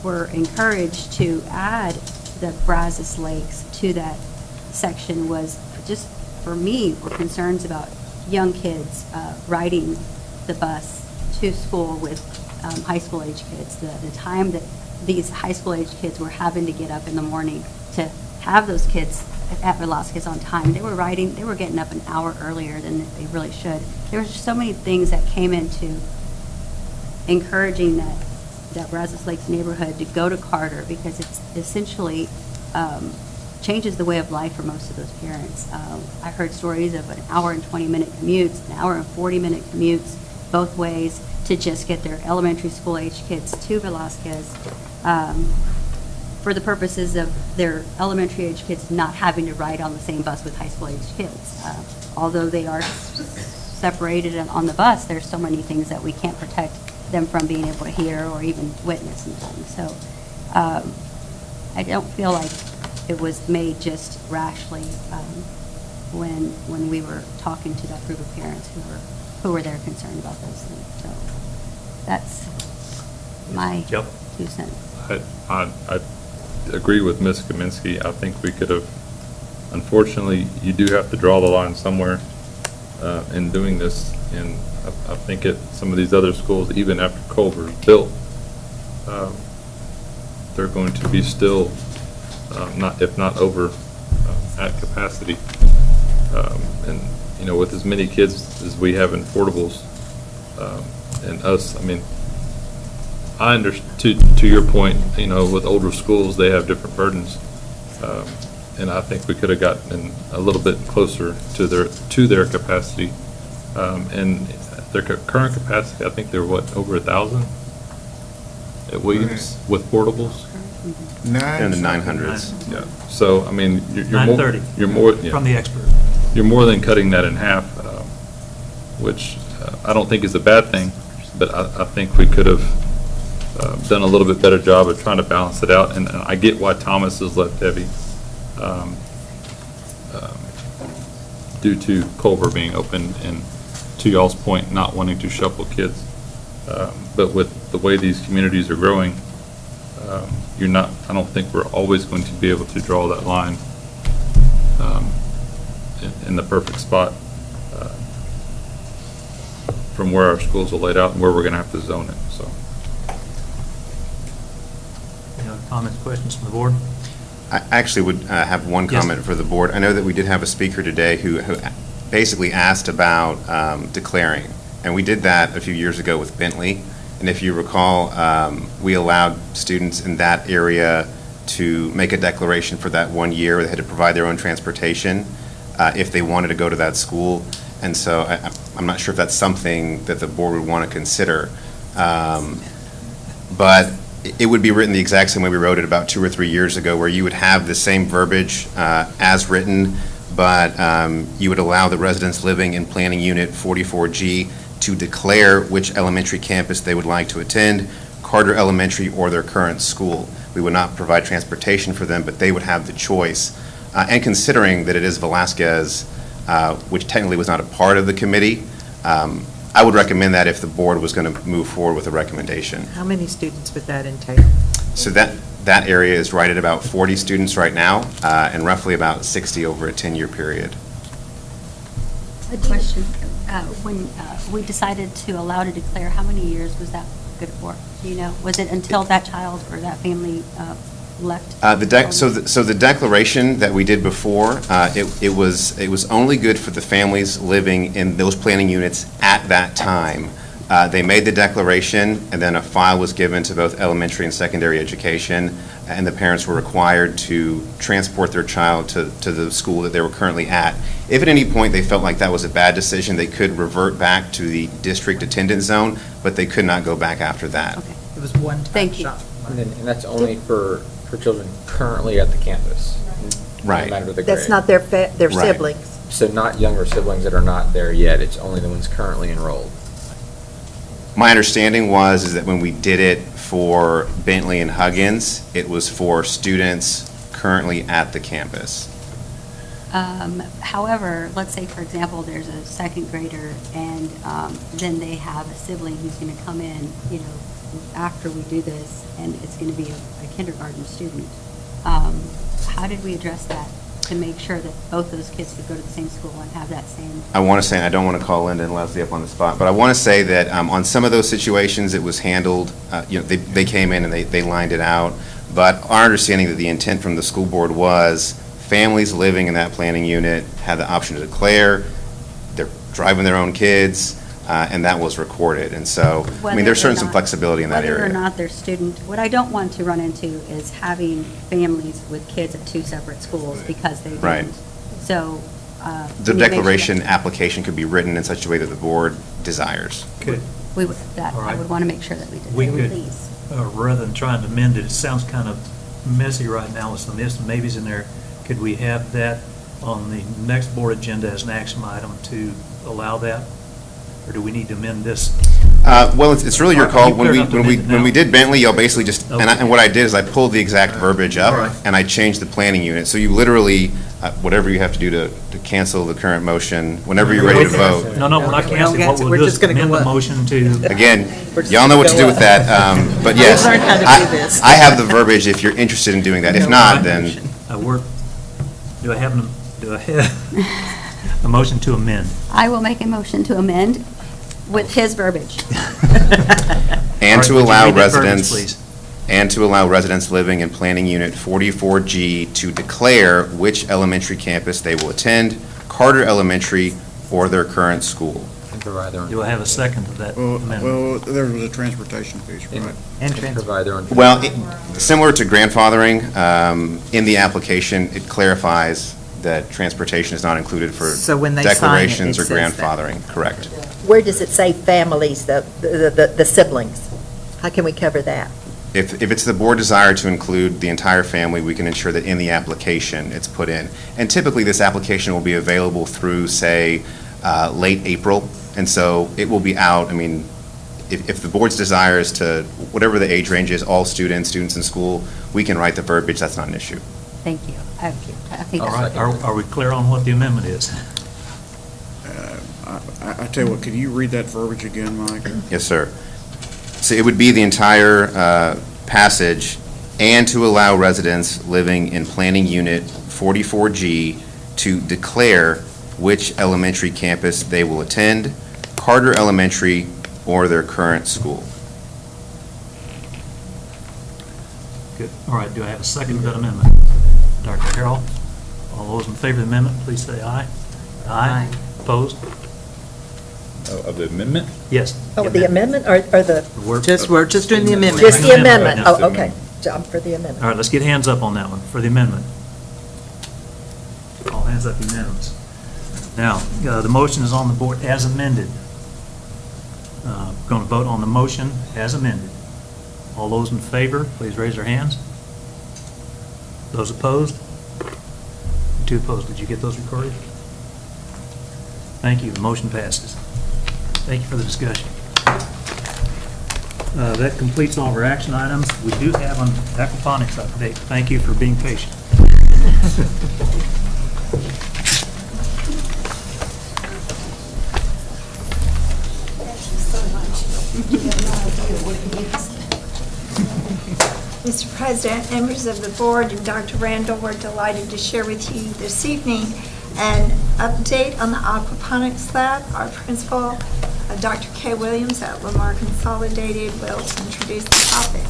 Speaker 13: were encouraged to add the Brazos Lakes to that section was just, for me, were concerns about young kids riding the bus to school with high school age kids. The time that these high school age kids were having to get up in the morning to have those kids at Velasquez on time. They were getting up an hour earlier than they really should. There were just so many things that came into encouraging that Brazos Lakes neighborhood to go to Carter, because it's essentially changes the way of life for most of those parents. I heard stories of an hour and 20-minute commutes, an hour and 40-minute commutes both ways to just get their elementary school age kids to Velasquez for the purposes of their elementary age kids not having to ride on the same bus with high school age kids. Although they are separated on the bus, there's so many things that we can't protect them from being able to hear or even witness and things. So I don't feel like it was made just rashly when we were talking to that group of parents who were there concerned about those things. So that's my 2 cents.
Speaker 5: I agree with Ms. Kaminsky. I think we could have unfortunately, you do have to draw the line somewhere in doing this. And I think at some of these other schools, even after Culver's built, they're going to be still, not, if not over, at capacity. And, you know, with as many kids as we have in portables, and us, I mean, to your point, you know, with older schools, they have different burdens. And I think we could have gotten a little bit closer to their capacity. And their current capacity, I think they're what, over 1,000 at Williams with portables?
Speaker 22: In the 900s.
Speaker 5: Yeah. So, I mean, you're more.
Speaker 1: 930.
Speaker 5: You're more, yeah.
Speaker 1: From the expert.
Speaker 5: You're more than cutting that in half, which I don't think is a bad thing, but I think we could have done a little bit better job of trying to balance it out. And I get why Thomas is left heavy due to Culver being open and, to y'all's point, not wanting to shuffle kids. But with the way these communities are growing, I don't think we're always going to be able to draw that line in the perfect spot from where our schools are laid out and where we're going to have to zone it, so.
Speaker 1: Any other comments, questions from the board?
Speaker 22: I actually would have one comment for the board. I know that we did have a speaker today who basically asked about declaring, and we did that a few years ago with Bentley. And if you recall, we allowed students in that area to make a declaration for that 1 year. They had to provide their own transportation if they wanted to go to that school. And so I'm not sure if that's something that the board would want to consider. But it would be written the exact same way we wrote it about 2 or 3 years ago, where you would have the same verbiage as written, but you would allow the residents living in Planning Unit 44G to declare which elementary campus they would like to attend, Carter Elementary or their current school. We would not provide transportation for them, but they would have the choice. And considering that it is Velasquez, which technically was not a part of the committee, I would recommend that if the board was going to move forward with a recommendation.
Speaker 15: How many students would that entail?
Speaker 22: So that area is right at about 40 students right now, and roughly about 60 over a 10-year period.
Speaker 13: A question. When we decided to allow to declare, how many years was that good for? Do you know? Was it until that child or that family left?
Speaker 22: So the declaration that we did before, it was only good for the families living in those planning units at that time. They made the declaration, and then a file was given to both elementary and secondary education, and the parents were required to transport their child to the school that they were currently at. If at any point they felt like that was a bad decision, they could revert back to the district attendance zone, but they could not go back after that.
Speaker 15: Okay. It was one time shot.
Speaker 14: And that's only for children currently at the campus.
Speaker 22: Right.
Speaker 14: No matter the grade.
Speaker 3: That's not their siblings.
Speaker 14: So not younger siblings that are not there yet, it's only the ones currently enrolled.
Speaker 22: My understanding is that when we did it for Bentley and Huggins, it was for students currently at the campus.
Speaker 13: However, let's say, for example, there's a second grader, and then they have a sibling who's going to come in, after we do this, and it's going to be a kindergarten student. How did we address that to make sure that both those kids could go to the same school and have that same?
Speaker 22: I want to say, and I don't want to call Linda and Leslie up on the spot, but I want to say that on some of those situations, it was handled, they came in and they lined it out. But our understanding that the intent from the school board was families living in that planning unit had the option to declare, they're driving their own kids, and that was recorded. And so, there's certainly some flexibility in that area.
Speaker 13: Whether or not they're student, what I don't want to run into is having families with kids at two separate schools because they didn't.
Speaker 22: Right.
Speaker 13: So.
Speaker 22: The declaration application could be written in such a way that the board desires.
Speaker 1: Good.
Speaker 13: I would want to make sure that we did.
Speaker 1: We could, rather than trying to amend it, it sounds kind of messy right now with some ifs and maybes in there. Could we have that on the next board agenda as an action item to allow that? Or do we need to amend this?
Speaker 22: Well, it's really your call. When we did Bentley, y'all basically just, and what I did is I pulled the exact verbiage up, and I changed the planning unit. So you literally, whatever you have to do to cancel the current motion, whenever you're ready to vote.
Speaker 1: No, we're not canceling. What we'll do is amend the motion to.
Speaker 22: Again, y'all know what to do with that, but yes, I have the verbiage if you're interested in doing that. If not, then.
Speaker 1: Do I have Do I have a motion to amend?
Speaker 13: I will make a motion to amend with his verbiage.
Speaker 22: And to
Speaker 1: All right, would you
Speaker 22: allow
Speaker 1: read that verbiage,
Speaker 22: residents,
Speaker 1: please?
Speaker 22: and to allow residents living in Planning Unit 44G to declare which elementary campus they will attend, Carter Elementary or their current school.
Speaker 14: And provide their own.
Speaker 1: Do I have a second to that amendment?
Speaker 6: Well, there was a transportation piece, right?
Speaker 14: And provide their own.
Speaker 22: Well, similar to grandfathering, in the application, it clarifies that transportation is not included for
Speaker 15: So when they sign it,
Speaker 22: declarations
Speaker 15: it
Speaker 22: or
Speaker 15: says that.
Speaker 22: grandfathering, correct.
Speaker 3: Where does it say families, the siblings? How can we cover that?
Speaker 22: If it's the board desire to include the entire family, we can ensure that in the application, it's put in. And typically, this application will be available through, say, late April, and so it will be out, I mean, if the board's desire is to, whatever the age range is, all students in school, we can write the verbiage, that's not an issue.
Speaker 13: Thank you. I think
Speaker 1: All
Speaker 13: that's
Speaker 1: right, are we clear on what the amendment is?
Speaker 6: I tell you what, could you read that verbiage again, Mike?
Speaker 22: Yes, sir. So it would be the entire passage, and to allow residents living in Planning Unit 44G to declare which elementary campus they will attend, Carter Elementary or their current school.
Speaker 1: Good. All right, do I have a second to that amendment? Dr. Harrell, all those in favor of the amendment, please say aye. Aye. Opposed?
Speaker 5: Of the amendment?
Speaker 1: Yes.
Speaker 3: Oh, the amendment or the?
Speaker 15: We're just doing the amendment.
Speaker 3: Just the amendment.
Speaker 1: Right now.
Speaker 3: Oh, okay. So I'm for the amendment.
Speaker 1: All right, let's get hands up on that one, for the amendment. All hands up unanimous. Now, the motion is on the board as amended. Going to vote on the motion as amended. All those in favor, please raise their hands. Those opposed? 2 opposed. Did you get those recorded? Thank you. The motion passes. Thank you for the discussion. That completes all of our action items. We do have an aquaponics update. Thank you for being patient.
Speaker 4: Mr. President, members of the board, and Dr. Randall, we're delighted to share with you this evening an update on the aquaponics lab. Our principal, Dr. Kay Williams at Lamar Consolidated, will introduce the topic.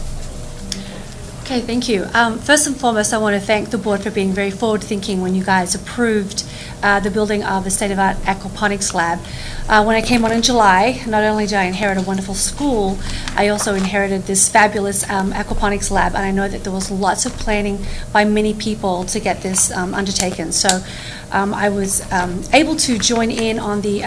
Speaker 7: Okay, thank you. First and foremost, I want to thank the board for being very forward-thinking when you guys approved the building of the state-of-the-art aquaponics lab. When I came on in July, not only did I inherit a wonderful school, I also inherited this fabulous aquaponics lab, and I know that there was lots of planning by many people to get this undertaken. So I was able to join in on the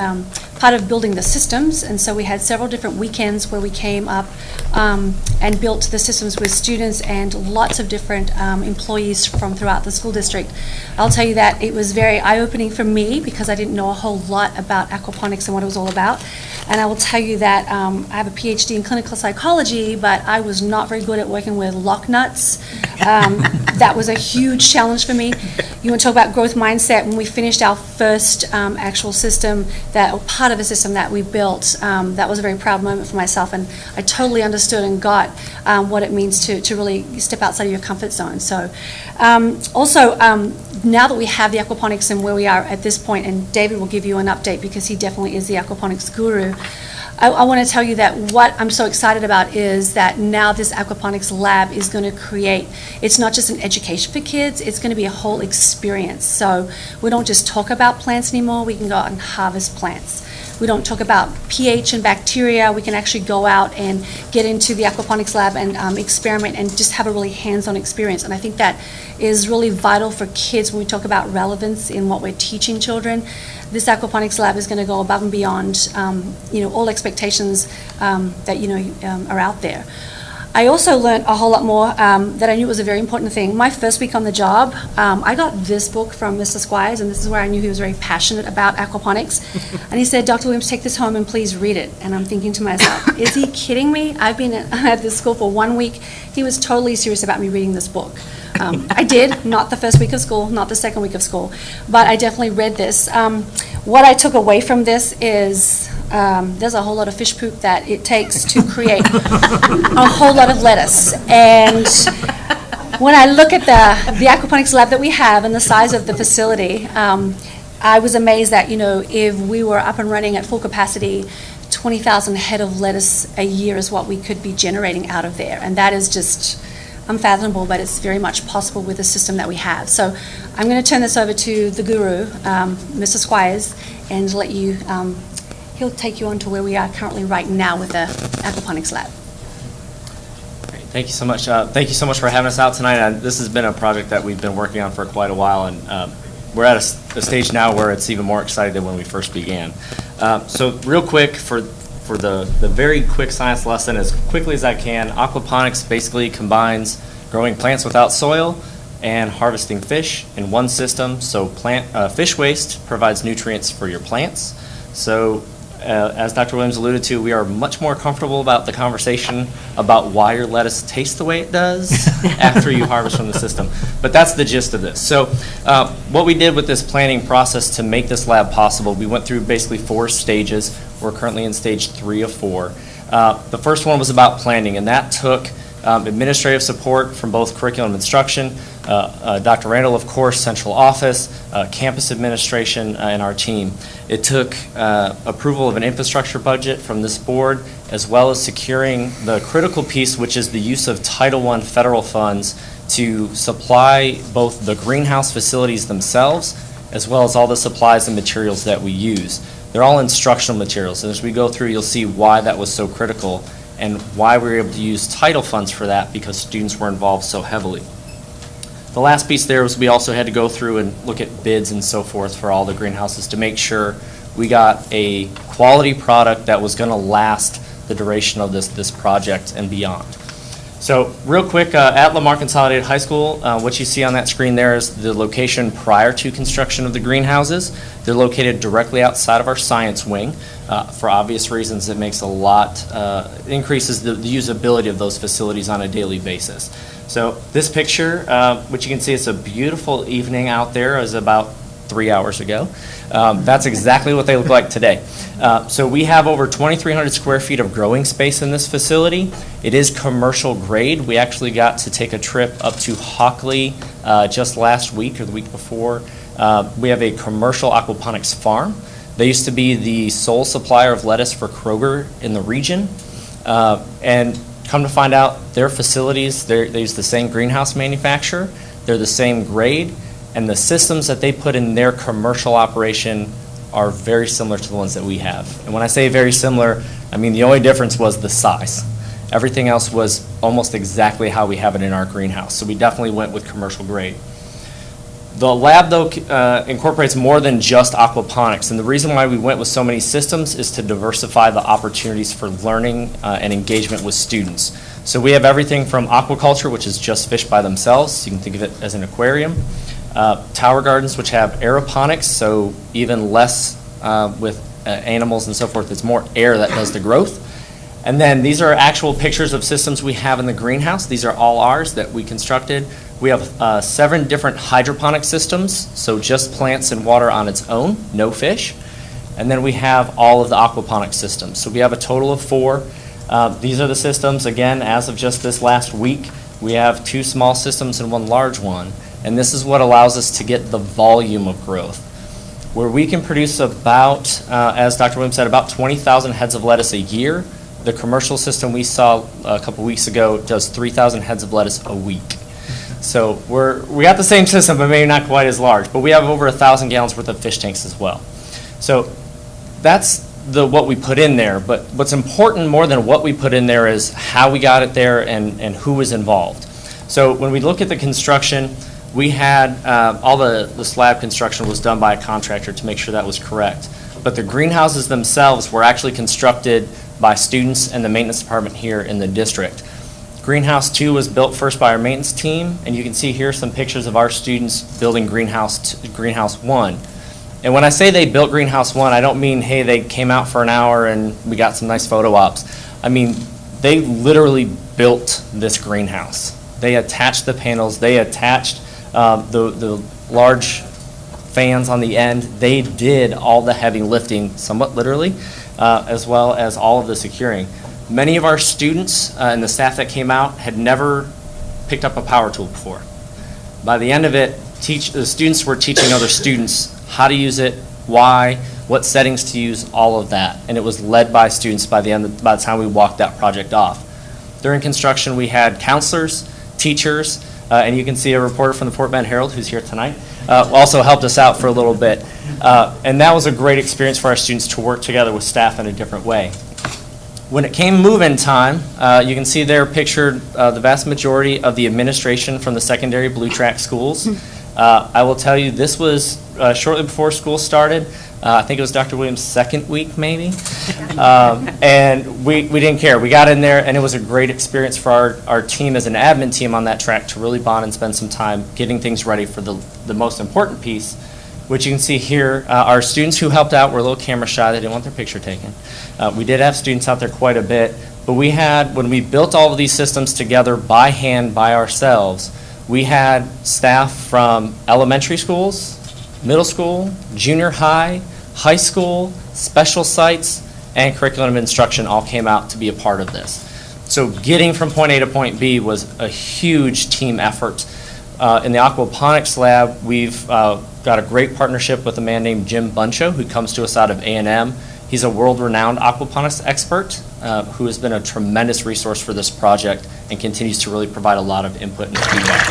Speaker 7: part of building the systems, and so we had several different weekends where we came up and built the systems with students and lots of different employees from throughout the school district. I'll tell you that it was very eye-opening for me because I didn't know a whole lot about aquaponics and what it was all about. And I will tell you that I have a PhD in clinical psychology, but I was not very good at working with lock nuts. That was a huge challenge for me. You want to talk about growth mindset. When we finished our first actual system, or part of a system that we built, that was a very proud moment for myself, and I totally understood and got what it means to really step outside of your comfort zone. So also, now that we have the aquaponics and where we are at this point, and David will give you an update because he definitely is the aquaponics guru, I want to tell you that what I'm so excited about is that now this aquaponics lab is going to create, it's not just an education for kids, it's going to be a whole experience. So we don't just talk about plants anymore, we can go out and harvest plants. We don't talk about pH and bacteria, we can actually go out and get into the aquaponics lab and experiment and just have a really hands-on experience. And I think that is really vital for kids when we talk about relevance in what we're teaching children. This aquaponics lab is going to go above and beyond, all expectations that are out there. I also learned a whole lot more that I knew was a very important thing. My first week on the job, I got this book from Mr. Squires, and this is where I knew he was very passionate about aquaponics. And he said, "Dr. Williams, take this home and please read it." And I'm thinking to myself, is he kidding me? I've been at this school for 1 week. He was totally serious about me reading this book. I did, not the first week of school, not the second week of school, but I definitely read this. What I took away from this is there's a whole lot of fish poop that it takes to create a whole lot of lettuce. And when I look at the aquaponics lab that we have and the size of the facility, I was amazed that, if we were up and running at full capacity, 20,000 head of lettuce a year is what we could be generating out of there. And that is just unfathomable, but it's very much possible with the system that we have. So I'm going to turn this over to the guru, Mr. Squires, and let you, he'll take you on to where we are currently right now with the aquaponics lab.
Speaker 8: Great. Thank you so much. Thank you so much for having us out tonight. This has been a project that we've been working on for quite a while, and we're at a stage now where it's even more exciting than when we first began. So real quick, for the very quick science lesson, as quickly as I can, aquaponics basically combines growing plants without soil and harvesting fish in one system. So fish waste provides nutrients for your plants. So as Dr. Williams alluded to, we are much more comfortable about the conversation about why your lettuce tastes the way it does after you harvest from the system. But that's the gist of this. So what we did with this planning process to make this lab possible, we went through basically 4 stages. We're currently in stage 3 of 4. The first one was about planning, and that took administrative support from both curriculum instruction, Dr. Randall, of course, central office, campus administration, and our team. It took approval of an infrastructure budget from this board, as well as securing the critical piece, which is the use of Title I federal funds to supply both the greenhouse facilities themselves, as well as all the supplies and materials that we use. They're all instructional materials, and as we go through, you'll see why that was so critical and why we were able to use title funds for that, because students were involved so heavily. The last piece there was we also had to go through and look at bids and so forth for all the greenhouses to make sure we got a quality product that was going to last the duration of this project and beyond. So real quick, at Lamar Consolidated High School, what you see on that screen there is the location prior to construction of the greenhouses. They're located directly outside of our science wing. For obvious reasons, it makes a lot, increases the usability of those facilities on a daily basis. So this picture, which you can see, it's a beautiful evening out there, is about 3 hours ago. That's exactly what they look like today. So we have over 2,300 square feet of growing space in this facility. It is commercial grade. We actually got to take a trip up to Hockley just last week or the week before. We have a commercial aquaponics farm. They used to be the sole supplier of lettuce for Kroger in the region. And come to find out, their facilities, they use the same greenhouse manufacturer. They're the same grade. And the systems that they put in their commercial operation are very similar to the ones that we have. And when I say very similar, I mean the only difference was the size. Everything else was almost exactly how we have it in our greenhouse. So we definitely went with commercial grade. The lab, though, incorporates more than just aquaponics. And the reason why we went with so many systems is to diversify the opportunities for learning and engagement with students. So we have everything from aquaculture, which is just fish by themselves. You can think of it as an aquarium. Tower gardens, which have aeroponics, so even less with animals and so forth. It's more air that does the growth. And then these are actual pictures of systems we have in the greenhouse. These are all ours that we constructed. We have 7 different hydroponic systems, so just plants and water on its own, no fish. And then we have all of the aquaponic systems. So we have a total of 4. These are the systems. Again, as of just this last week, we have 2 small systems and 1 large one. And this is what allows us to get the volume of growth, where we can produce about, as Dr. Williams said, about 20,000 heads of lettuce a year. The commercial system we saw a couple weeks ago does 3,000 heads of lettuce a week. So we got the same system, but maybe not quite as large. But we have over 1,000 gallons worth of fish tanks as well. So that's what we put in there. But what's important more than what we put in there is how we got it there and who was involved. So when we look at the construction, we had all the slab construction was done by a contractor to make sure that was correct. But the greenhouses themselves were actually constructed by students and the maintenance department here in the district. Greenhouse 2 was built first by our maintenance team, and you can see here some pictures of our students building Greenhouse 1. And when I say they built Greenhouse 1, I don't mean, hey, they came out for an hour and we got some nice photo ops. I mean, they literally built this greenhouse. They attached the panels, they attached the large fans on the end. They did all the heavy lifting, somewhat literally, as well as all of the securing. Many of our students and the staff that came out had never picked up a power tool before. By the end of it, the students were teaching other students how to use it, why, what settings to use, all of that. And it was led by students by the time we walked that project off. During construction, we had counselors, teachers, and you can see a reporter from the Fort Bend Herald who's here tonight, also helped us out for a little bit. And that was a great experience for our students to work together with staff in a different way. When it came move-in time, you can see there pictured the vast majority of the administration from the secondary Blue Track schools. I will tell you, this was shortly before school started. I think it was Dr. Williams' second week, maybe. And we didn't care. We got in there, and it was a great experience for our team as an admin team on that track to really bond and spend some time getting things ready for the most important piece, which you can see here. Our students who helped out were a little camera shy. They didn't want their picture taken. We did have students out there quite a bit, but we had, when we built all of these systems together by hand, by ourselves, we had staff from elementary schools, middle school, junior high, high school, special sites, and curriculum instruction all came out to be a part of this. So getting from point A to point B was a huge team effort. In the aquaponics lab, we've got a great partnership with a man named Jim Buncho, who comes to us out of A&M. He's a world-renowned aquaponics expert who has been a tremendous resource for this project and continues to really provide a lot of input and feedback.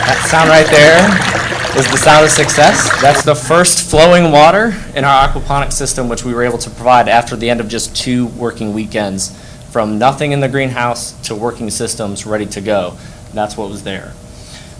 Speaker 8: That sound right there is the sound of success. That's the first flowing water in our aquaponics system, which we were able to provide after the end of just 2 working weekends, from nothing in the greenhouse to working systems ready to go. That's what was there.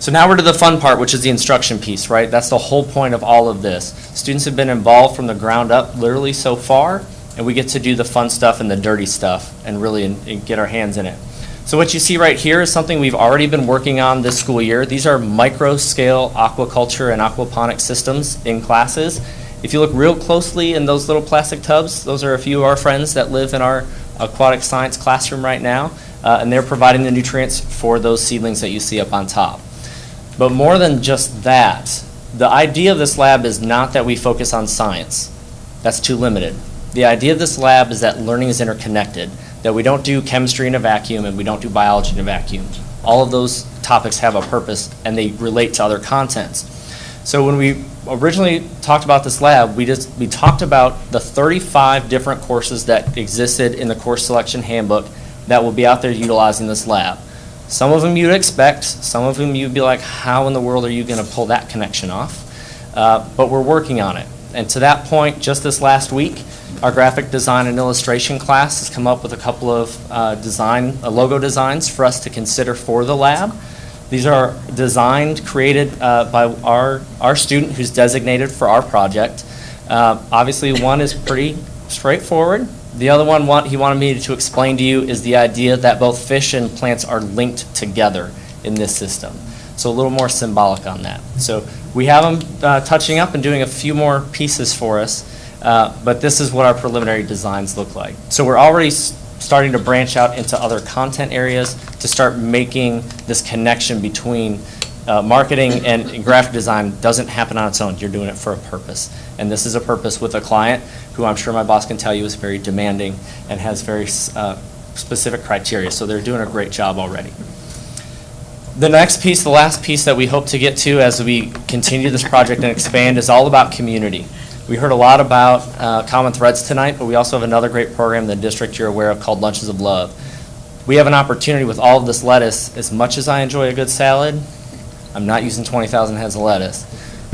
Speaker 8: So now we're to the fun part, which is the instruction piece, right? That's the whole point of all of this. Students have been involved from the ground up literally so far, and we get to do the fun stuff and the dirty stuff and really get our hands in it. So what you see right here is something we've already been working on this school year. These are micro-scale aquaculture and aquaponics systems in classes. If you look real closely in those little plastic tubs, those are a few of our friends that live in our aquatic science classroom right now, and they're providing the nutrients for those seedlings that you see up on top. But more than just that, the idea of this lab is not that we focus on science. That's too limited. The idea of this lab is that learning is interconnected, that we don't do chemistry in a vacuum and we don't do biology in a vacuum. All of those topics have a purpose and they relate to other contents. So when we originally talked about this lab, we talked about the 35 different courses that existed in the course selection handbook that will be out there utilizing this lab. Some of them you'd expect, some of them you'd be like, how in the world are you going to pull that connection off? But we're working on it. And to that point, just this last week, our graphic design and illustration class has come up with a couple of logo designs for us to consider for the lab. These are designed, created by our student who's designated for our project. Obviously, one is pretty straightforward. The other one he wanted me to explain to you is the idea that both fish and plants are linked together in this system. So a little more symbolic on that. So we have them touching up and doing a few more pieces for us, but this is what our preliminary designs look like. So we're already starting to branch out into other content areas to start making this connection between marketing and graphic design doesn't happen on its own. You're doing it for a purpose. And this is a purpose with a client who I'm sure my boss can tell you is very demanding and has very specific criteria. So they're doing a great job already. The next piece, the last piece that we hope to get to as we continue this project and expand is all about community. We heard a lot about Common Threads tonight, but we also have another great program in the district you're aware of called Lunches of Love. We have an opportunity with all of this lettuce. As much as I enjoy a good salad, I'm not using 20,000 heads of lettuce.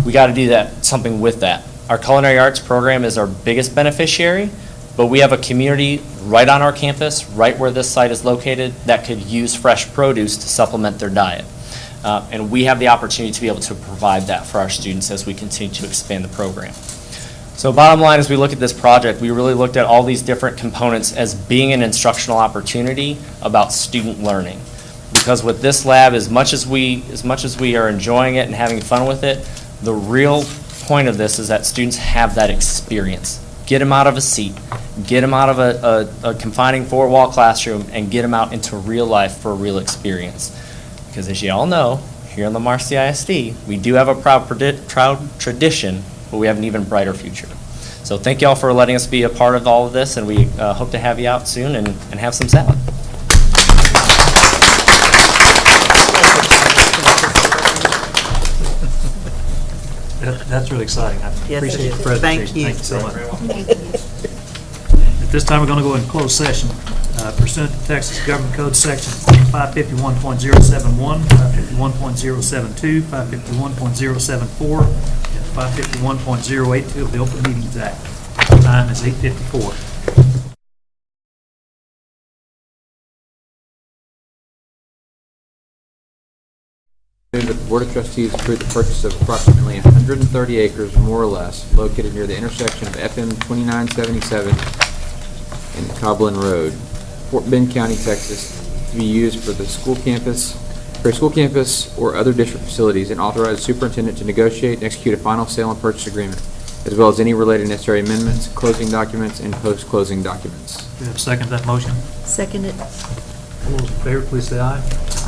Speaker 8: We got to do something with that. Our culinary arts program is our biggest beneficiary, but we have a community right on our campus, right where this site is located, that could use fresh produce to supplement their diet. And we have the opportunity to be able to provide that for our students as we continue to expand the program. So bottom line, as we look at this project, we really looked at all these different components as being an instructional opportunity about student learning. Because with this lab, as much as we are enjoying it and having fun with it, the real point of this is that students have that experience. Get them out of a seat, get them out of a confining 4-wall classroom, and get them out into real life for a real experience. Because as you all know, here in Lamar CISD, we do have a proud tradition, but we have an even brighter future. So thank you all for letting us be a part of all of this, and we hope to have you out soon and have some salad.
Speaker 1: That's really exciting. I
Speaker 15: Yes,
Speaker 1: appreciate
Speaker 15: it
Speaker 1: the
Speaker 15: is.
Speaker 1: presentation.
Speaker 15: Thank you.
Speaker 1: Thank you so much. At this time, we're going to go in closed session pursuant to Texas Government Code Section 551.071, 551.072, 551.074, and 551.082 of the Open Meetings Act. The time is 8:54.
Speaker 14: Move that the Board of Trustees approve the purchase of approximately 130 acres, more or less, located near the intersection of FM 2977 and Coblin Road, Fort Bend County, Texas, to be used for the school campus, or other district facilities, and authorize the superintendent to negotiate and execute a final sale and purchase agreement, as well as any related necessary amendments, closing documents, and post-closing documents.
Speaker 1: Do you have a second to that motion?
Speaker 3: Second it.
Speaker 1: All those in favor, please say aye.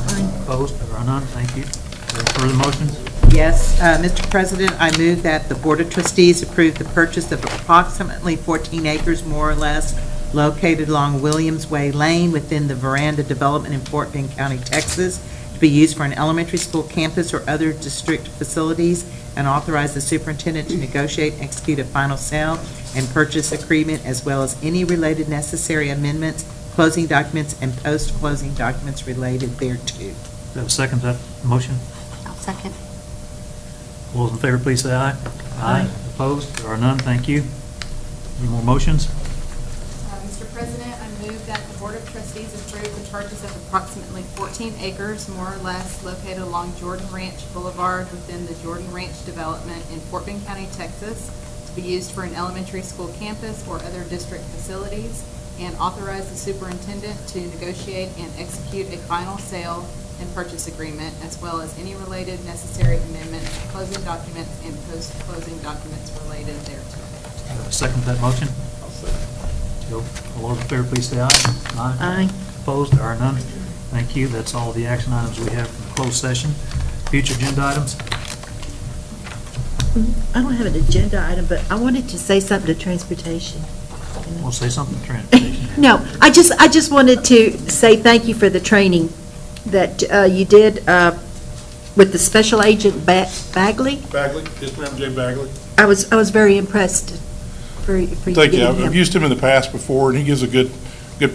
Speaker 3: Aye.
Speaker 1: Opposed? There are none. Thank you. Any further motions?
Speaker 15: Yes, Mr. President, I move that the Board of Trustees approve the purchase of approximately 14 acres, more or less, located along Williams Way Lane within the Veranda Development in Fort Bend County, Texas, to be used for an elementary school campus or other district facilities, and authorize the superintendent to negotiate and execute a final sale and purchase agreement, as well as any related necessary amendments, closing documents, and post-closing documents related thereto.
Speaker 1: Do you have a second to that motion?
Speaker 13: I'll second.
Speaker 1: All those in favor, please say aye.
Speaker 3: Aye.
Speaker 1: Opposed? There are none. Thank you. Any more motions?
Speaker 16: Mr. President, I move that the Board of Trustees approve the purchase of approximately 14 acres, more or less, located along Jordan Ranch Boulevard within the Jordan Ranch development in Fort Bend County, Texas, to be used for an elementary school campus or other district facilities, and authorize the superintendent to negotiate and execute a final sale and purchase agreement, as well as any related necessary amendments, closing documents, and post-closing documents related thereto.
Speaker 1: Do you have a second to that motion?
Speaker 5: I'll second.
Speaker 1: Joe, all those in favor, please say aye.
Speaker 3: Aye.
Speaker 1: Opposed? There are none. Thank you. That's all the action items we have from the closed session. Future agenda items?
Speaker 3: I don't have an agenda item, but I wanted to say something to transportation.
Speaker 1: We'll say something to transportation.
Speaker 3: No, I just wanted to say thank you for the training that you did with the Special Agent Bagley.
Speaker 11: Bagley, yes ma'am, Jay Bagley.
Speaker 3: I was very impressed for you
Speaker 11: Thank you.
Speaker 3: getting
Speaker 11: I've
Speaker 3: him.
Speaker 11: used him in the past before, and he gives a good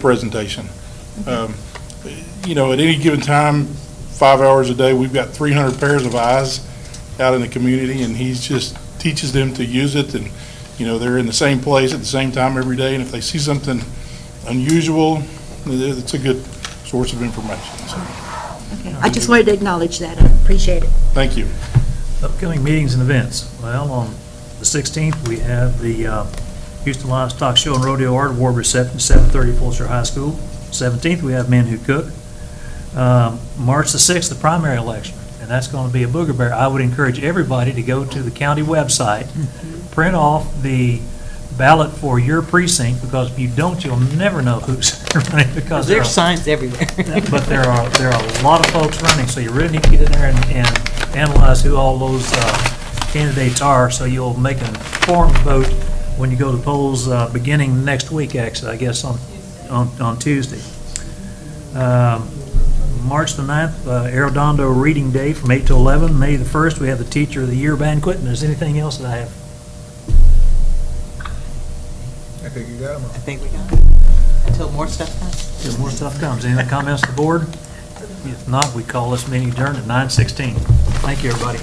Speaker 11: presentation. You know, at any given time, 5 hours a day, we've got 300 pairs of eyes out in the community, and he just teaches them to use it, and, you know, they're in the same place at the same time every day, and if they see something unusual, it's a good source of information. So,
Speaker 3: Okay. I just wanted to acknowledge that. I appreciate it.
Speaker 11: thank you.
Speaker 1: Upcoming meetings and events. Well, on the 16th, we have the Houston Livestock Show and Rodeo Art Award reception, 7:30 Fulshire High School. 17th, we have Men Who Cook. March the 6th, the primary election, and that's going to be a booger bear. I would encourage everybody to go to the county website, print off the ballot for your precinct, because if you don't, you'll never know who's running, because
Speaker 15: There's signs everywhere.
Speaker 1: but there are a lot of folks running, so you really need to get in there and analyze who all those candidates are, so you'll make an informed vote when you go to the polls beginning next week, actually, I guess on Tuesday. March the 9th, Arredondo Reading Day from 8 to 11. May the 1st, we have the Teacher of the Year banquet, and is anything else that I have?
Speaker 17: I think you got them all.
Speaker 15: I think we got it. Until more stuff comes.
Speaker 1: Till more stuff comes. Any comments to the board? If not, we call this meeting adjourned at 9:16. Thank you, everybody.